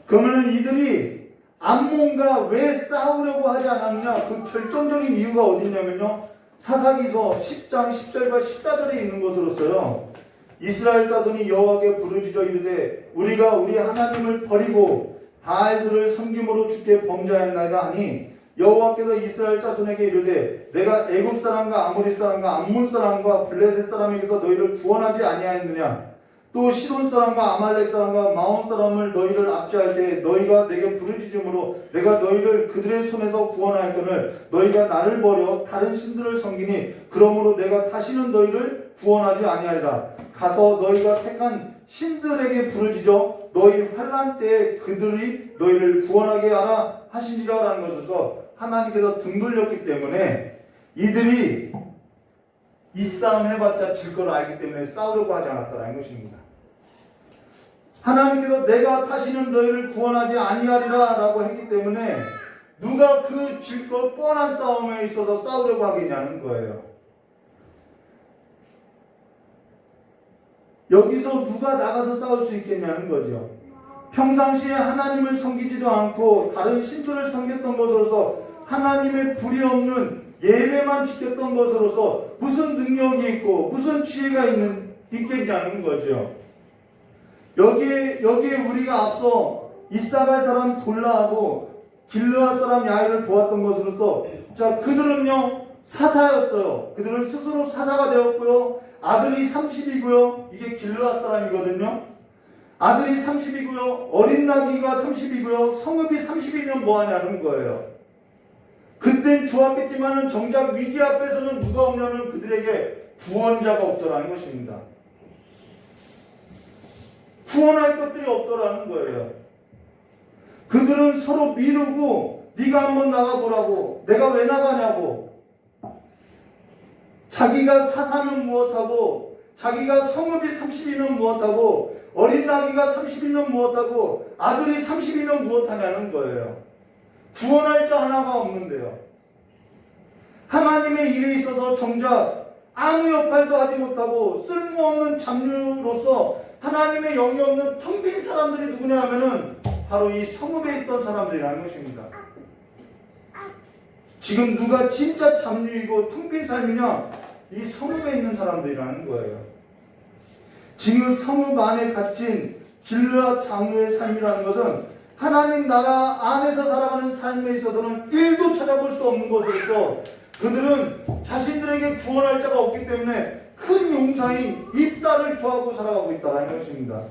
그러면은 이들이 암몬과 왜 싸우려고 하지 않았느냐? 그 결정적인 이유가 어디냐면요. 사사기서 10장 10절과 14절에 있는 것으로서요. 이스라엘 자손이 여호와께 부르짖어 이르되 우리가 우리 하나님을 버리고 바알들을 섬김으로 주께 범죄하였나이다 하니 여호와께서 이스라엘 자손에게 이르되 내가 애굽 사람과 아모리 사람과 암몬 사람과 블레셋 사람에게서 너희를 구원하지 아니하였느냐? 또 시돈 사람과 아말렉 사람과 마온 사람을 너희를 압제할 때 너희가 내게 부르짖음으로 내가 너희를 그들의 손에서 구원하였거늘 너희가 나를 버려 다른 신들을 섬기니 그러므로 내가 다시는 너희를 구원하지 아니하리라. 가서 너희가 택한 신들에게 부르짖어 너희 환난 때에 그들이 너희를 구원하게 하라 하시니라 라는 것에서 하나님께서 등 돌렸기 때문에 이들이 이 싸움 해봤자 질 걸 알기 때문에 싸우려고 하지 않았다는 것입니다. 하나님께서 내가 다시는 너희를 구원하지 아니하리라 라고 했기 때문에 누가 그 질 것 뻔한 싸움에 있어서 싸우려고 하겠냐는 거예요. 여기서 누가 나가서 싸울 수 있겠냐는 거죠. 평상시에 하나님을 섬기지도 않고 다른 신들을 섬겼던 것으로서 하나님의 불이 없는 예배만 지켰던 것으로서 무슨 능력이 있고 무슨 지혜가 있겠냐는 거죠. 여기에 우리가 앞서 이사갈 사람 돌라하고 길르앗 사람 야이를 보았던 것으로서 자 그들은요 사사였어요. 그들은 스스로 사사가 되었고요. 아들이 30이고요. 이게 길르앗 사람이거든요. 아들이 30이고요. 어린 나귀가 30이고요. 성읍이 30이면 뭐하냐는 거예요. 그땐 좋았겠지만은 정작 위기 앞에서는 누가 없냐면 그들에게 구원자가 없더라는 것입니다. 구원할 것들이 없더라는 거예요. 그들은 서로 미루고 네가 한번 나가보라고 내가 왜 나가냐고 자기가 사사면 무엇하고 자기가 성읍이 30이면 무엇하고 어린 나귀가 30이면 무엇하고 아들이 30이면 무엇하냐는 거예요. 구원할 자 하나가 없는데요. 하나님의 일에 있어서 정작 아무 역할도 하지 못하고 쓸모없는 잡류로서 하나님의 영이 없는 텅 빈 사람들이 누구냐 하면은 바로 이 성읍에 있던 사람들이라는 것입니다. 지금 누가 진짜 잡류이고 텅 빈 삶이냐? 이 성읍에 있는 사람들이라는 거예요. 지금 성읍 안에 갇힌 길르앗 장로의 삶이라는 것은 하나님 나라 안에서 살아가는 삶에 있어서는 1도 찾아볼 수 없는 것으로서 그들은 자신들에게 구원할 자가 없기 때문에 큰 용사인 입다를 구하고 살아가고 있다는 것입니다.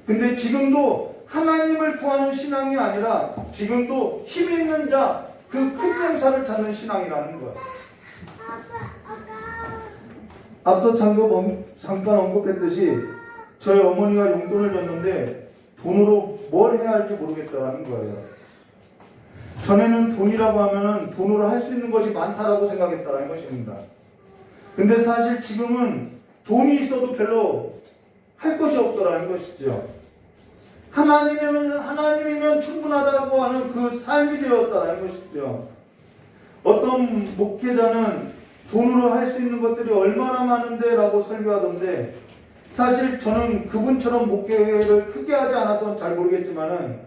근데 지금도 하나님을 구하는 신앙이 아니라 지금도 힘 있는 자, 그 큰 용사를 찾는 신앙이라는 거예요. 앞서 잠깐 언급했듯이 저희 어머니가 용돈을 줬는데 돈으로 뭘 해야 할지 모르겠다는 거예요. 전에는 돈이라고 하면은 돈으로 할 수 있는 것이 많다라고 생각했다는 것입니다. 근데 사실 지금은 돈이 있어도 별로 할 것이 없더라는 것이죠. 하나님이면 충분하다고 하는 그 삶이 되었다는 것이죠. 어떤 목회자는 돈으로 할 수 있는 것들이 얼마나 많은데 라고 설교하던데 사실 저는 그분처럼 목회를 크게 하지 않아서 잘 모르겠지만은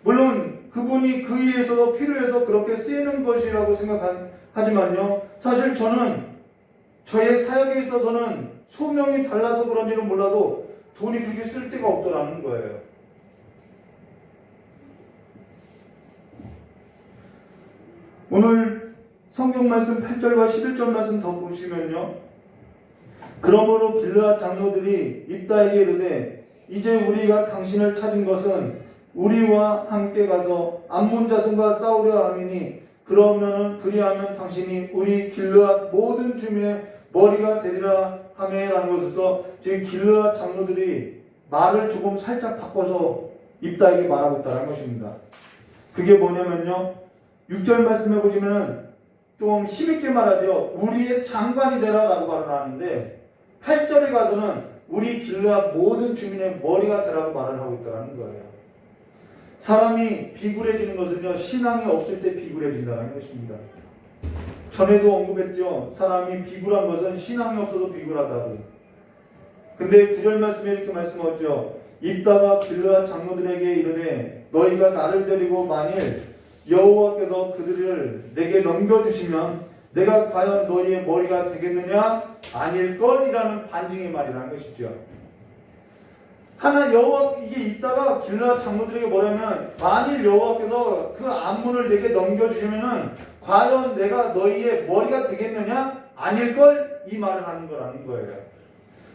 물론 그분이 그 일에 있어서 필요해서 그렇게 쓰이는 것이라고 생각하지만요. 사실 저는 저의 사역에 있어서는 소명이 달라서 그런지는 몰라도 돈이 그렇게 쓸 데가 없더라는 거예요. 오늘 성경 말씀 8절과 11절 말씀 더 보시면요. 그러므로 길르앗 장로들이 입다에게 이르되 이제 우리가 당신을 찾은 것은 우리와 함께 가서 암몬 자손과 싸우려 함이니 그리하면 당신이 우리 길르앗 모든 주민의 머리가 되리라 하매라는 것에서 지금 길르앗 장로들이 말을 조금 살짝 바꿔서 입다에게 말하고 있다는 것입니다. 그게 뭐냐면요, 6절 말씀해 보시면은 좀 힘있게 말하죠. 우리의 장관이 되라 라고 말을 하는데 8절에 가서는 우리 길르앗 모든 주민의 머리가 되라고 말을 하고 있다는 거예요. 사람이 비굴해지는 것은요, 신앙이 없을 때 비굴해진다는 것입니다. 전에도 언급했죠. 사람이 비굴한 것은 신앙이 없어도 비굴하다고. 근데 9절 말씀에 이렇게 말씀하죠. 입다가 길르앗 장로들에게 이르되 너희가 나를 데리고 만일 여호와께서 그들을 내게 넘겨주시면 내가 과연 너희의 머리가 되겠느냐? 아닐걸이라는 반증의 말이라는 것이죠. 이게 있다가 길르앗 장로들에게 뭐냐면 만일 여호와께서 그 암문을 내게 넘겨주시면은 과연 내가 너희의 머리가 되겠느냐? 아닐걸? 이 말을 하는 거라는 거예요.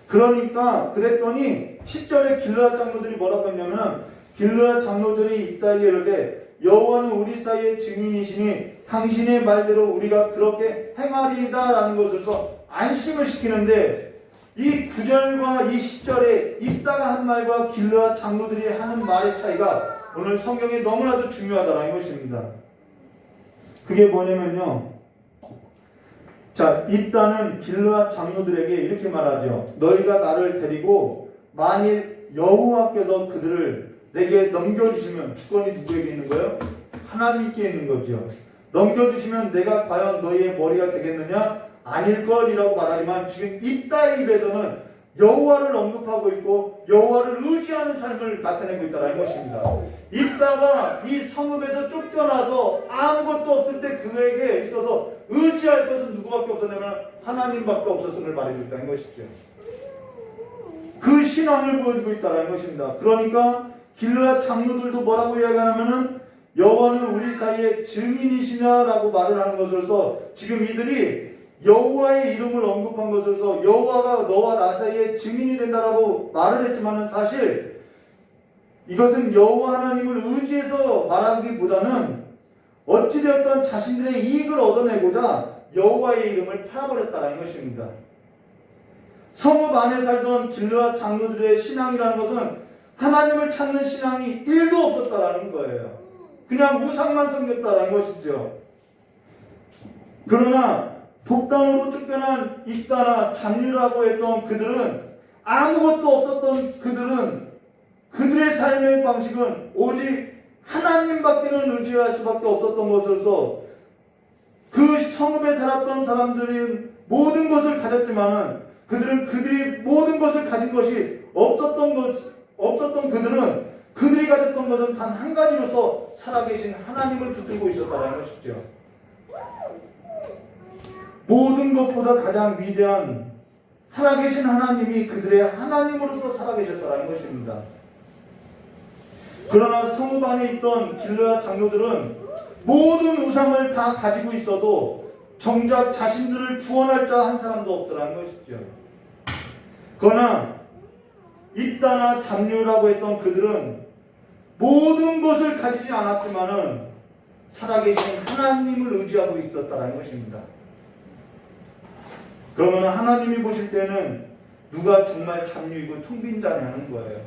그러니까 그랬더니 10절에 길르앗 장로들이 뭐라고 했냐면 길르앗 장로들이 입다에게 이르되 여호와는 우리 사이의 증인이시니 당신의 말대로 우리가 그렇게 행하리이다 라는 것으로서 안심을 시키는데 이 9절과 이 10절에 입다가 한 말과 길르앗 장로들이 하는 말의 차이가 오늘 성경에 너무나도 중요하다는 것입니다. 그게 뭐냐면요, 자, 입다는 길르앗 장로들에게 이렇게 말하죠. 너희가 나를 데리고 만일 여호와께서 그들을 내게 넘겨주시면, 주권이 누구에게 있는 거예요? 하나님께 있는 거죠. 넘겨주시면 내가 과연 너희의 머리가 되겠느냐? 아닐걸이라고 말하지만 지금 입다의 입에서는 여호와를 언급하고 있고 여호와를 의지하는 삶을 나타내고 있다는 것입니다. 입다가 이 성읍에서 쫓겨나서 아무것도 없을 때 그에게 있어서 의지할 것은 누구밖에 없었냐면 하나님밖에 없었음을 말해주고 있다는 것이죠. 그 신앙을 보여주고 있다는 것입니다. 그러니까 길르앗 장로들도 뭐라고 이야기하냐면은 여호와는 우리 사이에 증인이시냐라고 말을 하는 것으로서 지금 이들이 여호와의 이름을 언급한 것으로서 여호와가 너와 나 사이에 증인이 된다라고 말을 했지만은 사실 이것은 여호와 하나님을 의지해서 말하기보다는 어찌되었던 자신들의 이익을 얻어내고자 여호와의 이름을 팔아버렸다는 것입니다. 성읍 안에 살던 길르앗 장로들의 신앙이라는 것은 하나님을 찾는 신앙이 1도 없었다라는 거예요. 그냥 우상만 섬겼다라는 것이죠. 그러나 독단으로 쫓겨난 입다나 잡류라고 했던 그들은, 아무것도 없었던 그들은, 그들의 삶의 방식은 오직 하나님밖에는 의지할 수밖에 없었던 것으로서 그 성읍에 살았던 사람들은 모든 것을 가졌지만은 그들이 모든 것을 가진 것이 없었던 그들은 그들이 가졌던 것은 단 한 가지로서 살아계신 하나님을 붙들고 있었다는 것이죠. 모든 것보다 가장 위대한 살아계신 하나님이 그들의 하나님으로서 살아계셨다는 것입니다. 그러나 성읍 안에 있던 길르앗 장로들은 모든 우상을 다 가지고 있어도 정작 자신들을 구원할 자 한 사람도 없더라는 것이죠. 그러나 입다나 잡류라고 했던 그들은 모든 것을 가지지 않았지만은 살아계신 하나님을 의지하고 있었다는 것입니다. 그러면 하나님이 보실 때는 누가 정말 잡류이고 텅 빈 자냐는 거예요.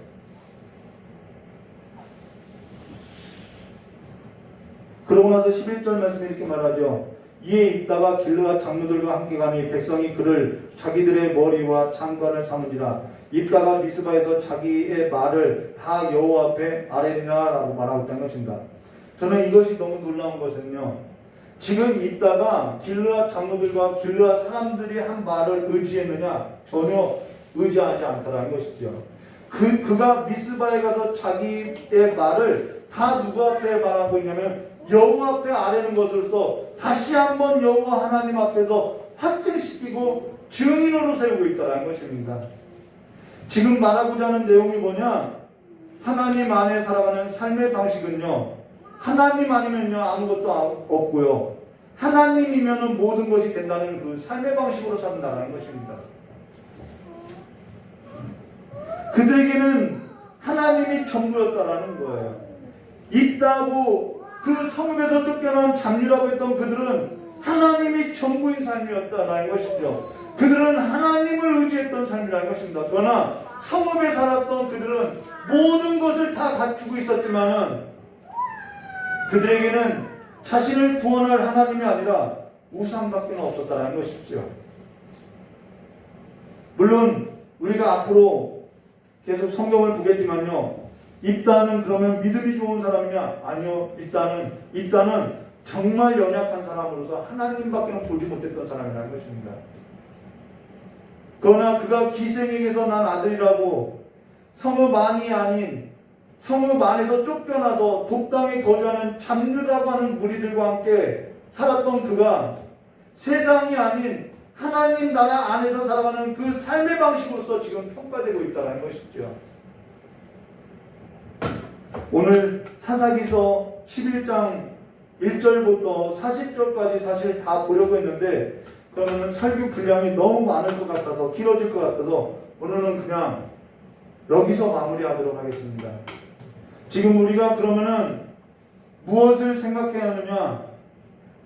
그러고 나서 11절 말씀에 이렇게 말하죠. 이에 입다가 길르앗 장로들과 함께 가니 백성이 그를 자기들의 머리와 장관을 삼으니라. 입다가 미스바에서 자기의 말을 다 여호와 앞에 아뢰리라 라고 말하고 있다는 것입니다. 저는 이것이 너무 놀라운 것은요, 지금 입다가 길르앗 장로들과 길르앗 사람들이 한 말을 의지했느냐? 전혀 의지하지 않더라는 것이죠. 그가 미스바에 가서 자기의 말을 다 누구 앞에 말하고 있냐면 여호와 앞에 아뢰는 것으로서 다시 한번 여호와 하나님 앞에서 확증시키고 증인으로 세우고 있다는 것입니다. 지금 말하고자 하는 내용이 뭐냐? 하나님 안에 살아가는 삶의 방식은요, 하나님 아니면요 아무것도 없고요, 하나님이면은 모든 것이 된다는 그 삶의 방식으로 산다는 것입니다. 그들에게는 하나님이 전부였다라는 거예요. 있다고 그 성읍에서 쫓겨난 잡류라고 했던 그들은 하나님이 전부인 삶이었다라는 것이죠. 그들은 하나님을 의지했던 삶이라는 것입니다. 그러나 성읍에 살았던 그들은 모든 것을 다 갖추고 있었지만은 그들에게는 자신을 구원할 하나님이 아니라 우상밖에 없었다는 것이죠. 물론 우리가 앞으로 계속 성경을 보겠지만요, 입다는 그러면 믿음이 좋은 사람이냐? 아니요. 입다는 정말 연약한 사람으로서 하나님밖에 보지 못했던 사람이라는 것입니다. 그러나 그가 기생에게서 난 아들이라고 성읍 안이 아닌 성읍 안에서 쫓겨나서 독당에 거주하는 잡류라고 하는 무리들과 함께 살았던 그가 세상이 아닌 하나님 나라 안에서 살아가는 그 삶의 방식으로서 지금 평가되고 있다는 것이죠. 오늘 사사기서 11장 1절부터 40절까지 사실 다 보려고 했는데 그러면 설교 분량이 너무 많을 것 같아서 길어질 것 같아서 오늘은 그냥 여기서 마무리하도록 하겠습니다. 지금 우리가 그러면은 무엇을 생각해야 하느냐?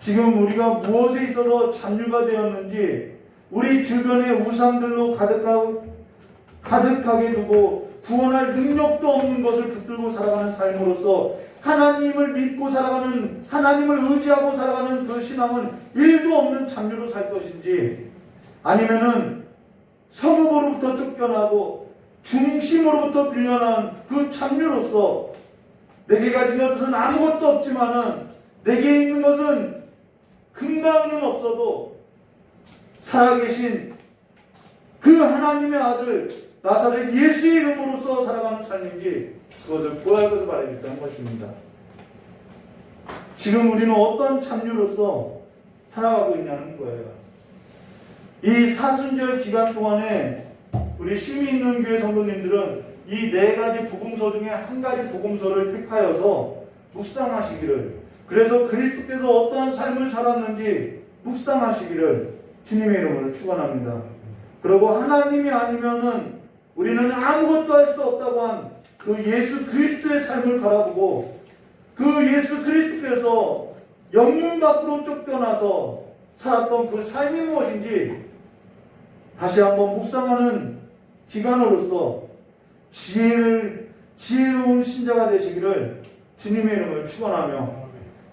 지금 우리가 무엇에 있어서 잡류가 되었는지 우리 주변의 우상들로 가득하게 두고 구원할 능력도 없는 것을 붙들고 살아가는 삶으로서 하나님을 믿고 살아가는, 하나님을 의지하고 살아가는 그 신앙은 1도 없는 잡류로 살 것인지, 아니면은 성읍으로부터 쫓겨나고 중심으로부터 밀려난 그 잡류로서 내게 가진 것은 아무것도 없지만은 내게 있는 것은 금과 은은 없어도 살아계신 그 하나님의 아들 나사렛 예수의 이름으로서 살아가는 삶인지 그것을 보아야 할 것을 바라겠다는 것입니다. 지금 우리는 어떤 잡류로서 살아가고 있냐는 거예요. 이 사순절 기간 동안에 우리 쉼이 있는 교회 성도님들은 이 4가지 복음서 중에 한 가지 복음서를 택하여서 묵상하시기를, 그래서 그리스도께서 어떠한 삶을 살았는지 묵상하시기를 주님의 이름으로 축원합니다. 그리고 하나님이 아니면은 우리는 아무것도 할 수 없다고 한 그 예수 그리스도의 삶을 바라보고 그 예수 그리스도께서 영문 밖으로 쫓겨나서 살았던 그 삶이 무엇인지 다시 한번 묵상하는 기간으로서 지혜로운 신자가 되시기를 주님의 이름을 축원하며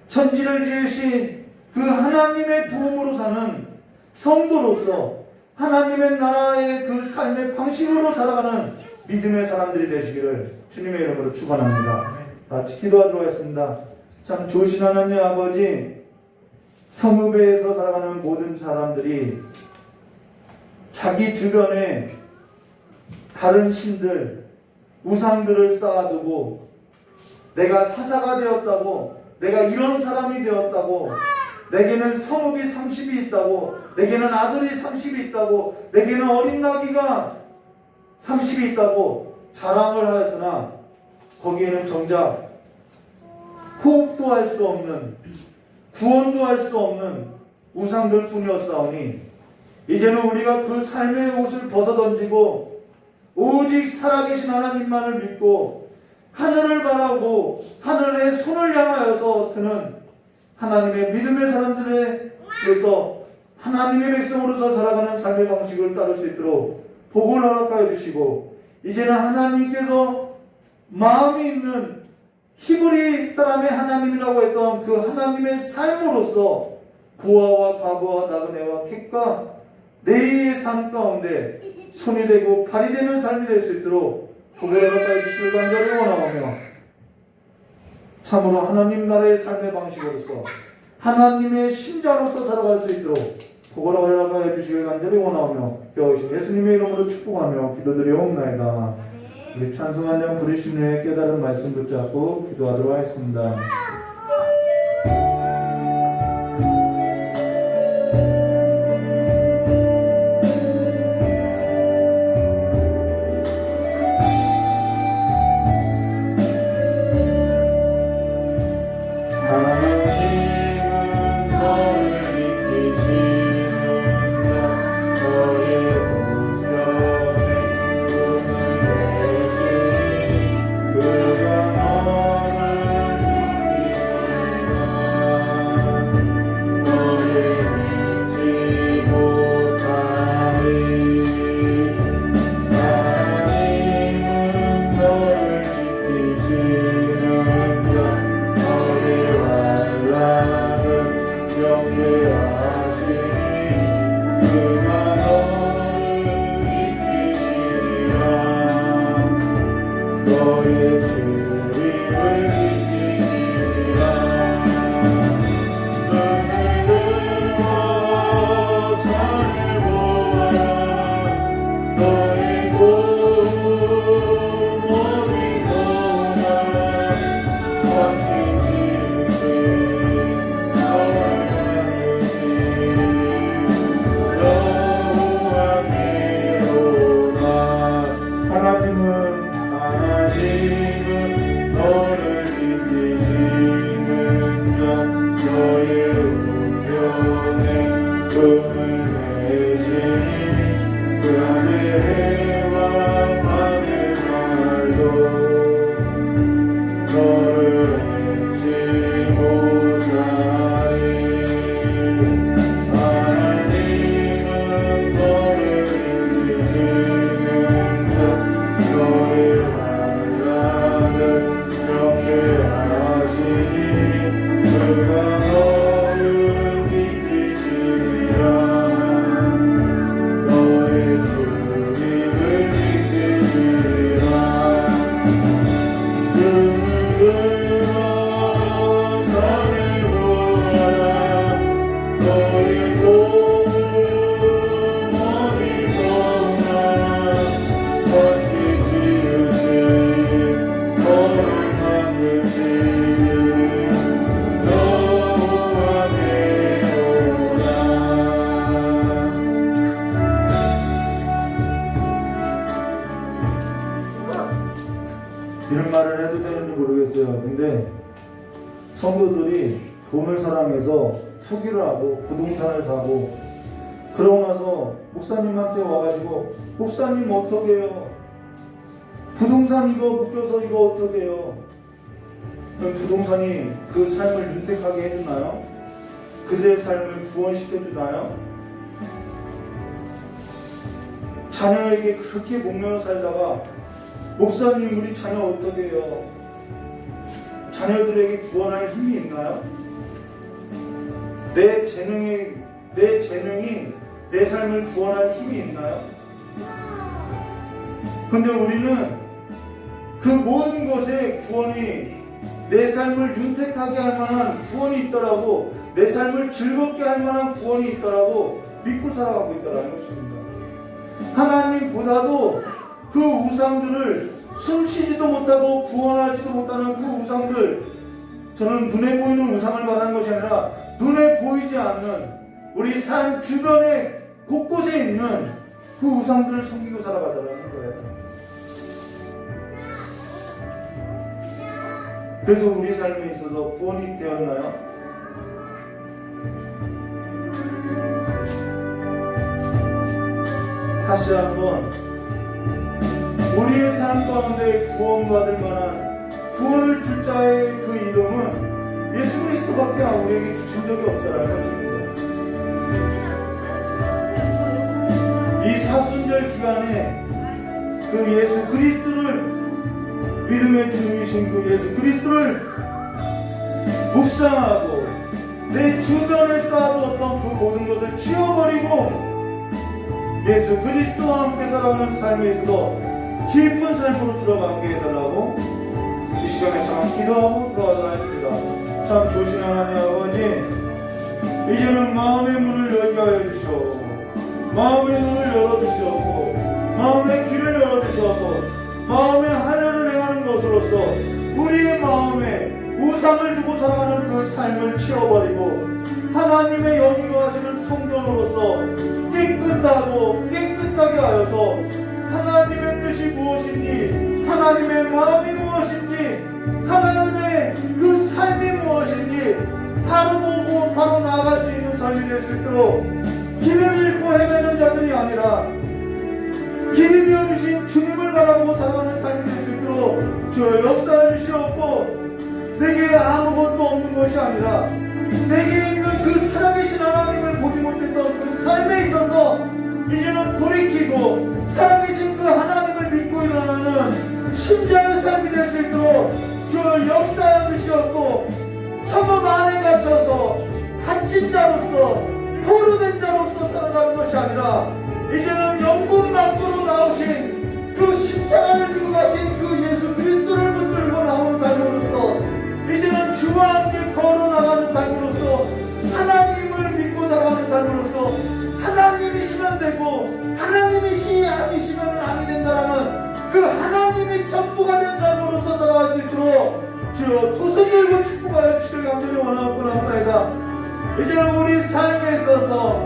천지를 지으신 그 하나님의 도움으로 사는 성도로서 하나님의 나라의 그 삶의 방식으로 살아가는 믿음의 사람들이 되시기를 주님의 이름으로 축원합니다. 같이 기도하도록 하겠습니다. 참 좋으신 하나님 아버지, 성읍에서 살아가는 모든 사람들이 자기 주변에 다른 신들, 우상들을 쌓아두고 내가 사사가 되었다고, 내가 이런 사람이 되었다고, 내게는 성읍이 30이 있다고, 내게는 아들이 30이 있다고, 내게는 어린 나귀가 30이 있다고 자랑을 하였으나 거기에는 정작 호흡도 할 수 없는, 구원도 할 수 없는 우상들 뿐이었사오니 이제는 우리가 그 삶의 옷을 벗어던지고 오직 살아계신 하나님만을 믿고 하늘을 바라고 하늘에 손을 향하여서 드는 하나님의 믿음의 사람들에서 하나님의 백성으로서 살아가는 삶의 방식을 따를 수 있도록 복을 허락하여 주시고, 이제는 하나님께서 마음이 있는 히브리 사람의 하나님이라고 했던 그 하나님의 삶으로서 고아와 과부와 나그네와 객과 레이의 삶 가운데 손이 되고 발이 되는 삶이 될 수 있도록 복을 허락하여 주시길 간절히 원하오며, 참으로 하나님 나라의 삶의 방식으로서 하나님의 신자로서 살아갈 수 있도록 복을 허락하여 주시길 간절히 원하오며 겨우신 예수님의 이름으로 축복하며 기도드리옵나이다. 우리 찬송 한 장 부르신 후에 깨달은 말씀 붙잡고 기도하도록 하겠습니다. 하나님은 널 성도들이 돈을 사랑해서 투기를 하고 부동산을 사고 그러고 나서 목사님한테 와가지고 목사님 어떻게 해요? 부동산 이거 묶여서 이거 어떻게 해요? 그럼 부동산이 그 삶을 윤택하게 해주나요? 그들의 삶을 구원시켜주나요? 자녀에게 그렇게 목매어 살다가 목사님 우리 자녀 어떻게 해요? 자녀들에게 구원할 힘이 있나요? 내 재능이 내 삶을 구원할 힘이 있나요? 근데 우리는 그 모든 것에 구원이 내 삶을 윤택하게 할 만한 구원이 있더라고, 내 삶을 즐겁게 할 만한 구원이 있더라고 믿고 살아가고 있다는 것입니다. 하나님보다도 그 우상들을 숨쉬지도 못하고 구원하지도 못하는 그 우상들, 저는 눈에 보이는 우상을 말하는 것이 아니라 눈에 보이지 않는 우리 삶 주변에 곳곳에 있는 그 우상들을 섬기고 살아가자는 거예요. 그래서 우리 삶에 있어서 구원이 되었나요? 다시 한번 우리의 삶 가운데 구원받을 만한 구원을 줄 자의 그 이름은 예수 그리스도밖에 우리에게 주신 적이 없다는 것입니다. 이 사순절 기간에 그 예수 그리스도를 믿음의 주이신 그 예수 그리스도를 묵상하고 내 주변에 쌓아두었던 그 모든 것을 치워버리고 예수 그리스도와 함께 살아가는 삶에 있어서 깊은 삶으로 들어가게 해달라고 이 시간에 참 기도하고 들어가도록 하겠습니다. 참 좋으신 하나님 아버지, 이제는 마음의 문을 열게 하여 주시옵고 마음의 문을 열어주시옵고 마음의 길을 열어주시옵고 마음의 하늘을 행하는 것으로서 우리의 마음에 우상을 두고 살아가는 그 삶을 치워버리고 하나님의 영이고 하시는 성전으로서 깨끗하고 깨끗하게 하여서 하나님의 뜻이 무엇인지 하나님의 마음이 무엇인지 하나님의 그 삶이 무엇인지 바로 보고 바로 나아갈 수 있는 삶이 될 수 있도록 길을 잃고 헤매는 자들이 아니라 길이 되어주신 주님을 바라보고 살아가는 삶이 될 수 있도록 주여 역사해 주시옵고 내게 아무것도 없는 것이 아니라 내게 있는 그 살아계신 하나님을 보지 못했던 그 삶에 있어서 이제는 돌이키고 살아계신 그 하나님을 믿고 일어나는 심장의 삶이 될 수 있도록 주여 역사해 주시옵고 성읍 안에 갇혀서 갇힌 자로서 포로된 자로서 살아가는 것이 아니라 이제는 영문 밖으로 나오신 그 십자가를 지고 가신 그 예수 그리스도를 붙들고 나오는 삶으로서 이제는 주와 함께 걸어나가는 삶으로서 하나님을 믿고 살아가는 삶으로서 하나님이시면 되고 하나님이시 아니시면 아니 된다라는 그 하나님이 전부가 된 삶으로서 살아갈 수 있도록 주여 두 손 들고 축복하여 주시길 간절히 원하옵나이다. 이제는 우리 삶에 있어서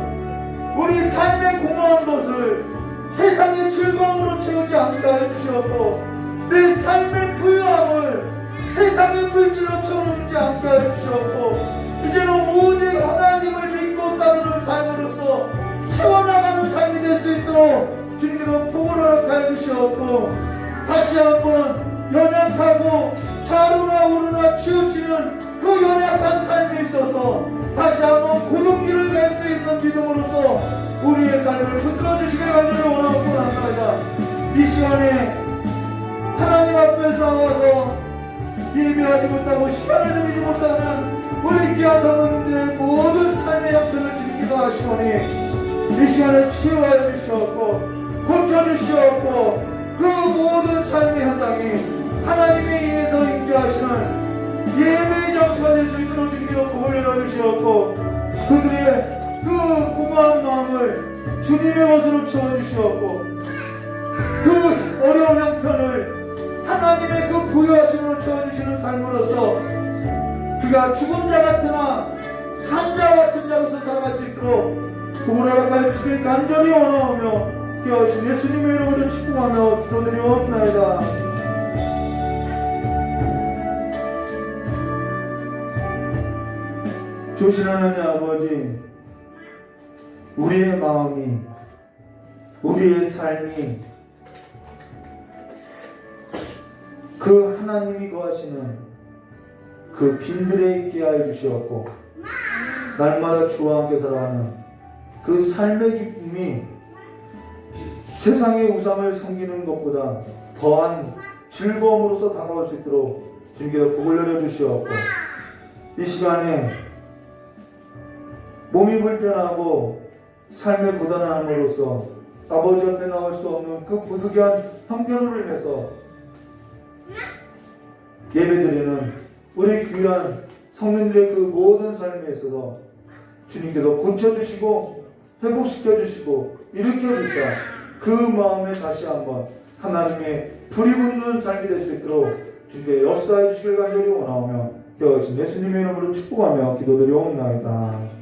우리 삶의 공허한 것을 세상의 즐거움으로 채우지 않게 하여 주시옵고 내 삶의 부유함을 세상의 물질로 채우지 않게 하여 주시옵고 이제는 오직 하나님을 믿고 따르는 삶으로서 채워나가는 삶이 될 수 있도록 주님께서 복을 허락하여 주시옵고 다시 한번 연약하고 자루나 우르나 치우치는 그 연약한 삶에 있어서 다시 한번 고동길을 갈 수 있는 믿음으로써 우리의 삶을 붙들어주시길 간절히 원하고 합니다. 이 시간에 하나님 앞에 나와서 예배하지 못하고 시간을 드리지 못하는 우리 귀한 성도님들의 모든 삶의 형편을 주님께서 하시오니 이 시간에 치유하여 주시옵고 고쳐주시옵고 그 모든 삶의 현장이 하나님에 의해서 임재하시는 예배의 장소가 될 수 있도록 주님께서 복을 내려주시옵고 그들의 그 공허한 마음을 주님의 것으로 채워주시옵고 그 어려운 형편을 하나님의 그 부여하심으로 채워주시는 삶으로서 그가 죽은 자 같으나 산 자 같은 자로서 살아갈 수 있도록 복을 허락하여 주시길 간절히 원하오며 귀하신 예수님의 이름으로 축복하며 기도드리옵나이다. 주신 하나님 아버지, 우리의 마음이, 우리의 삶이 그 하나님이 거하시는 그 빈들에 있게 하여 주시옵고, 날마다 주와 함께 살아가는 그 삶의 기쁨이 세상의 우상을 섬기는 것보다 더한 즐거움으로서 다가올 수 있도록 주님께서 복을 내려 주시옵고, 이 시간에 몸이 불편하고 삶의 고단함으로써 아버지 앞에 나올 수 없는 그 부득이한 형편으로 인해서 예배드리는 우리 귀한 성민들의 그 모든 삶에 있어서 주님께서 고쳐주시고 회복시켜주시고 일으켜주사 그 마음에 다시 한번 하나님의 불이 붙는 삶이 될 수 있도록 주님께 역사해 주시길 간절히 원하오며 기도하신 예수님의 이름으로 축복하며 기도드리옵나이다.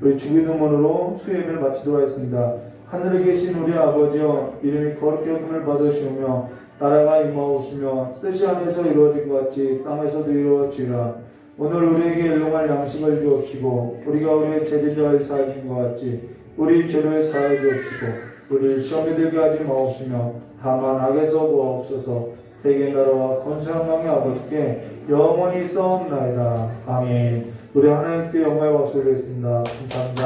우리 주기도문으로 수예배를 마치도록 하겠습니다. 하늘에 계신 우리 아버지여, 이름이 거룩히 여김을 받으시오며 나라가 임하옵시며 뜻이 하늘에서 이루어진 것 같이 땅에서도 이루어지라. 오늘 우리에게 일용할 양식을 주옵시고 우리가 우리의 죄질자를 사하여 준 것 같이 우리 죄를 사하여 주옵시고 우리를 시험에 들게 하지 마옵시며 다만 악에서 구하옵소서. 대개 나라와 권세한 왕의 아버지께 영원히 싸움나이다. 아멘. 우리 하나님께 영광을 박수드리겠습니다. 감사합니다.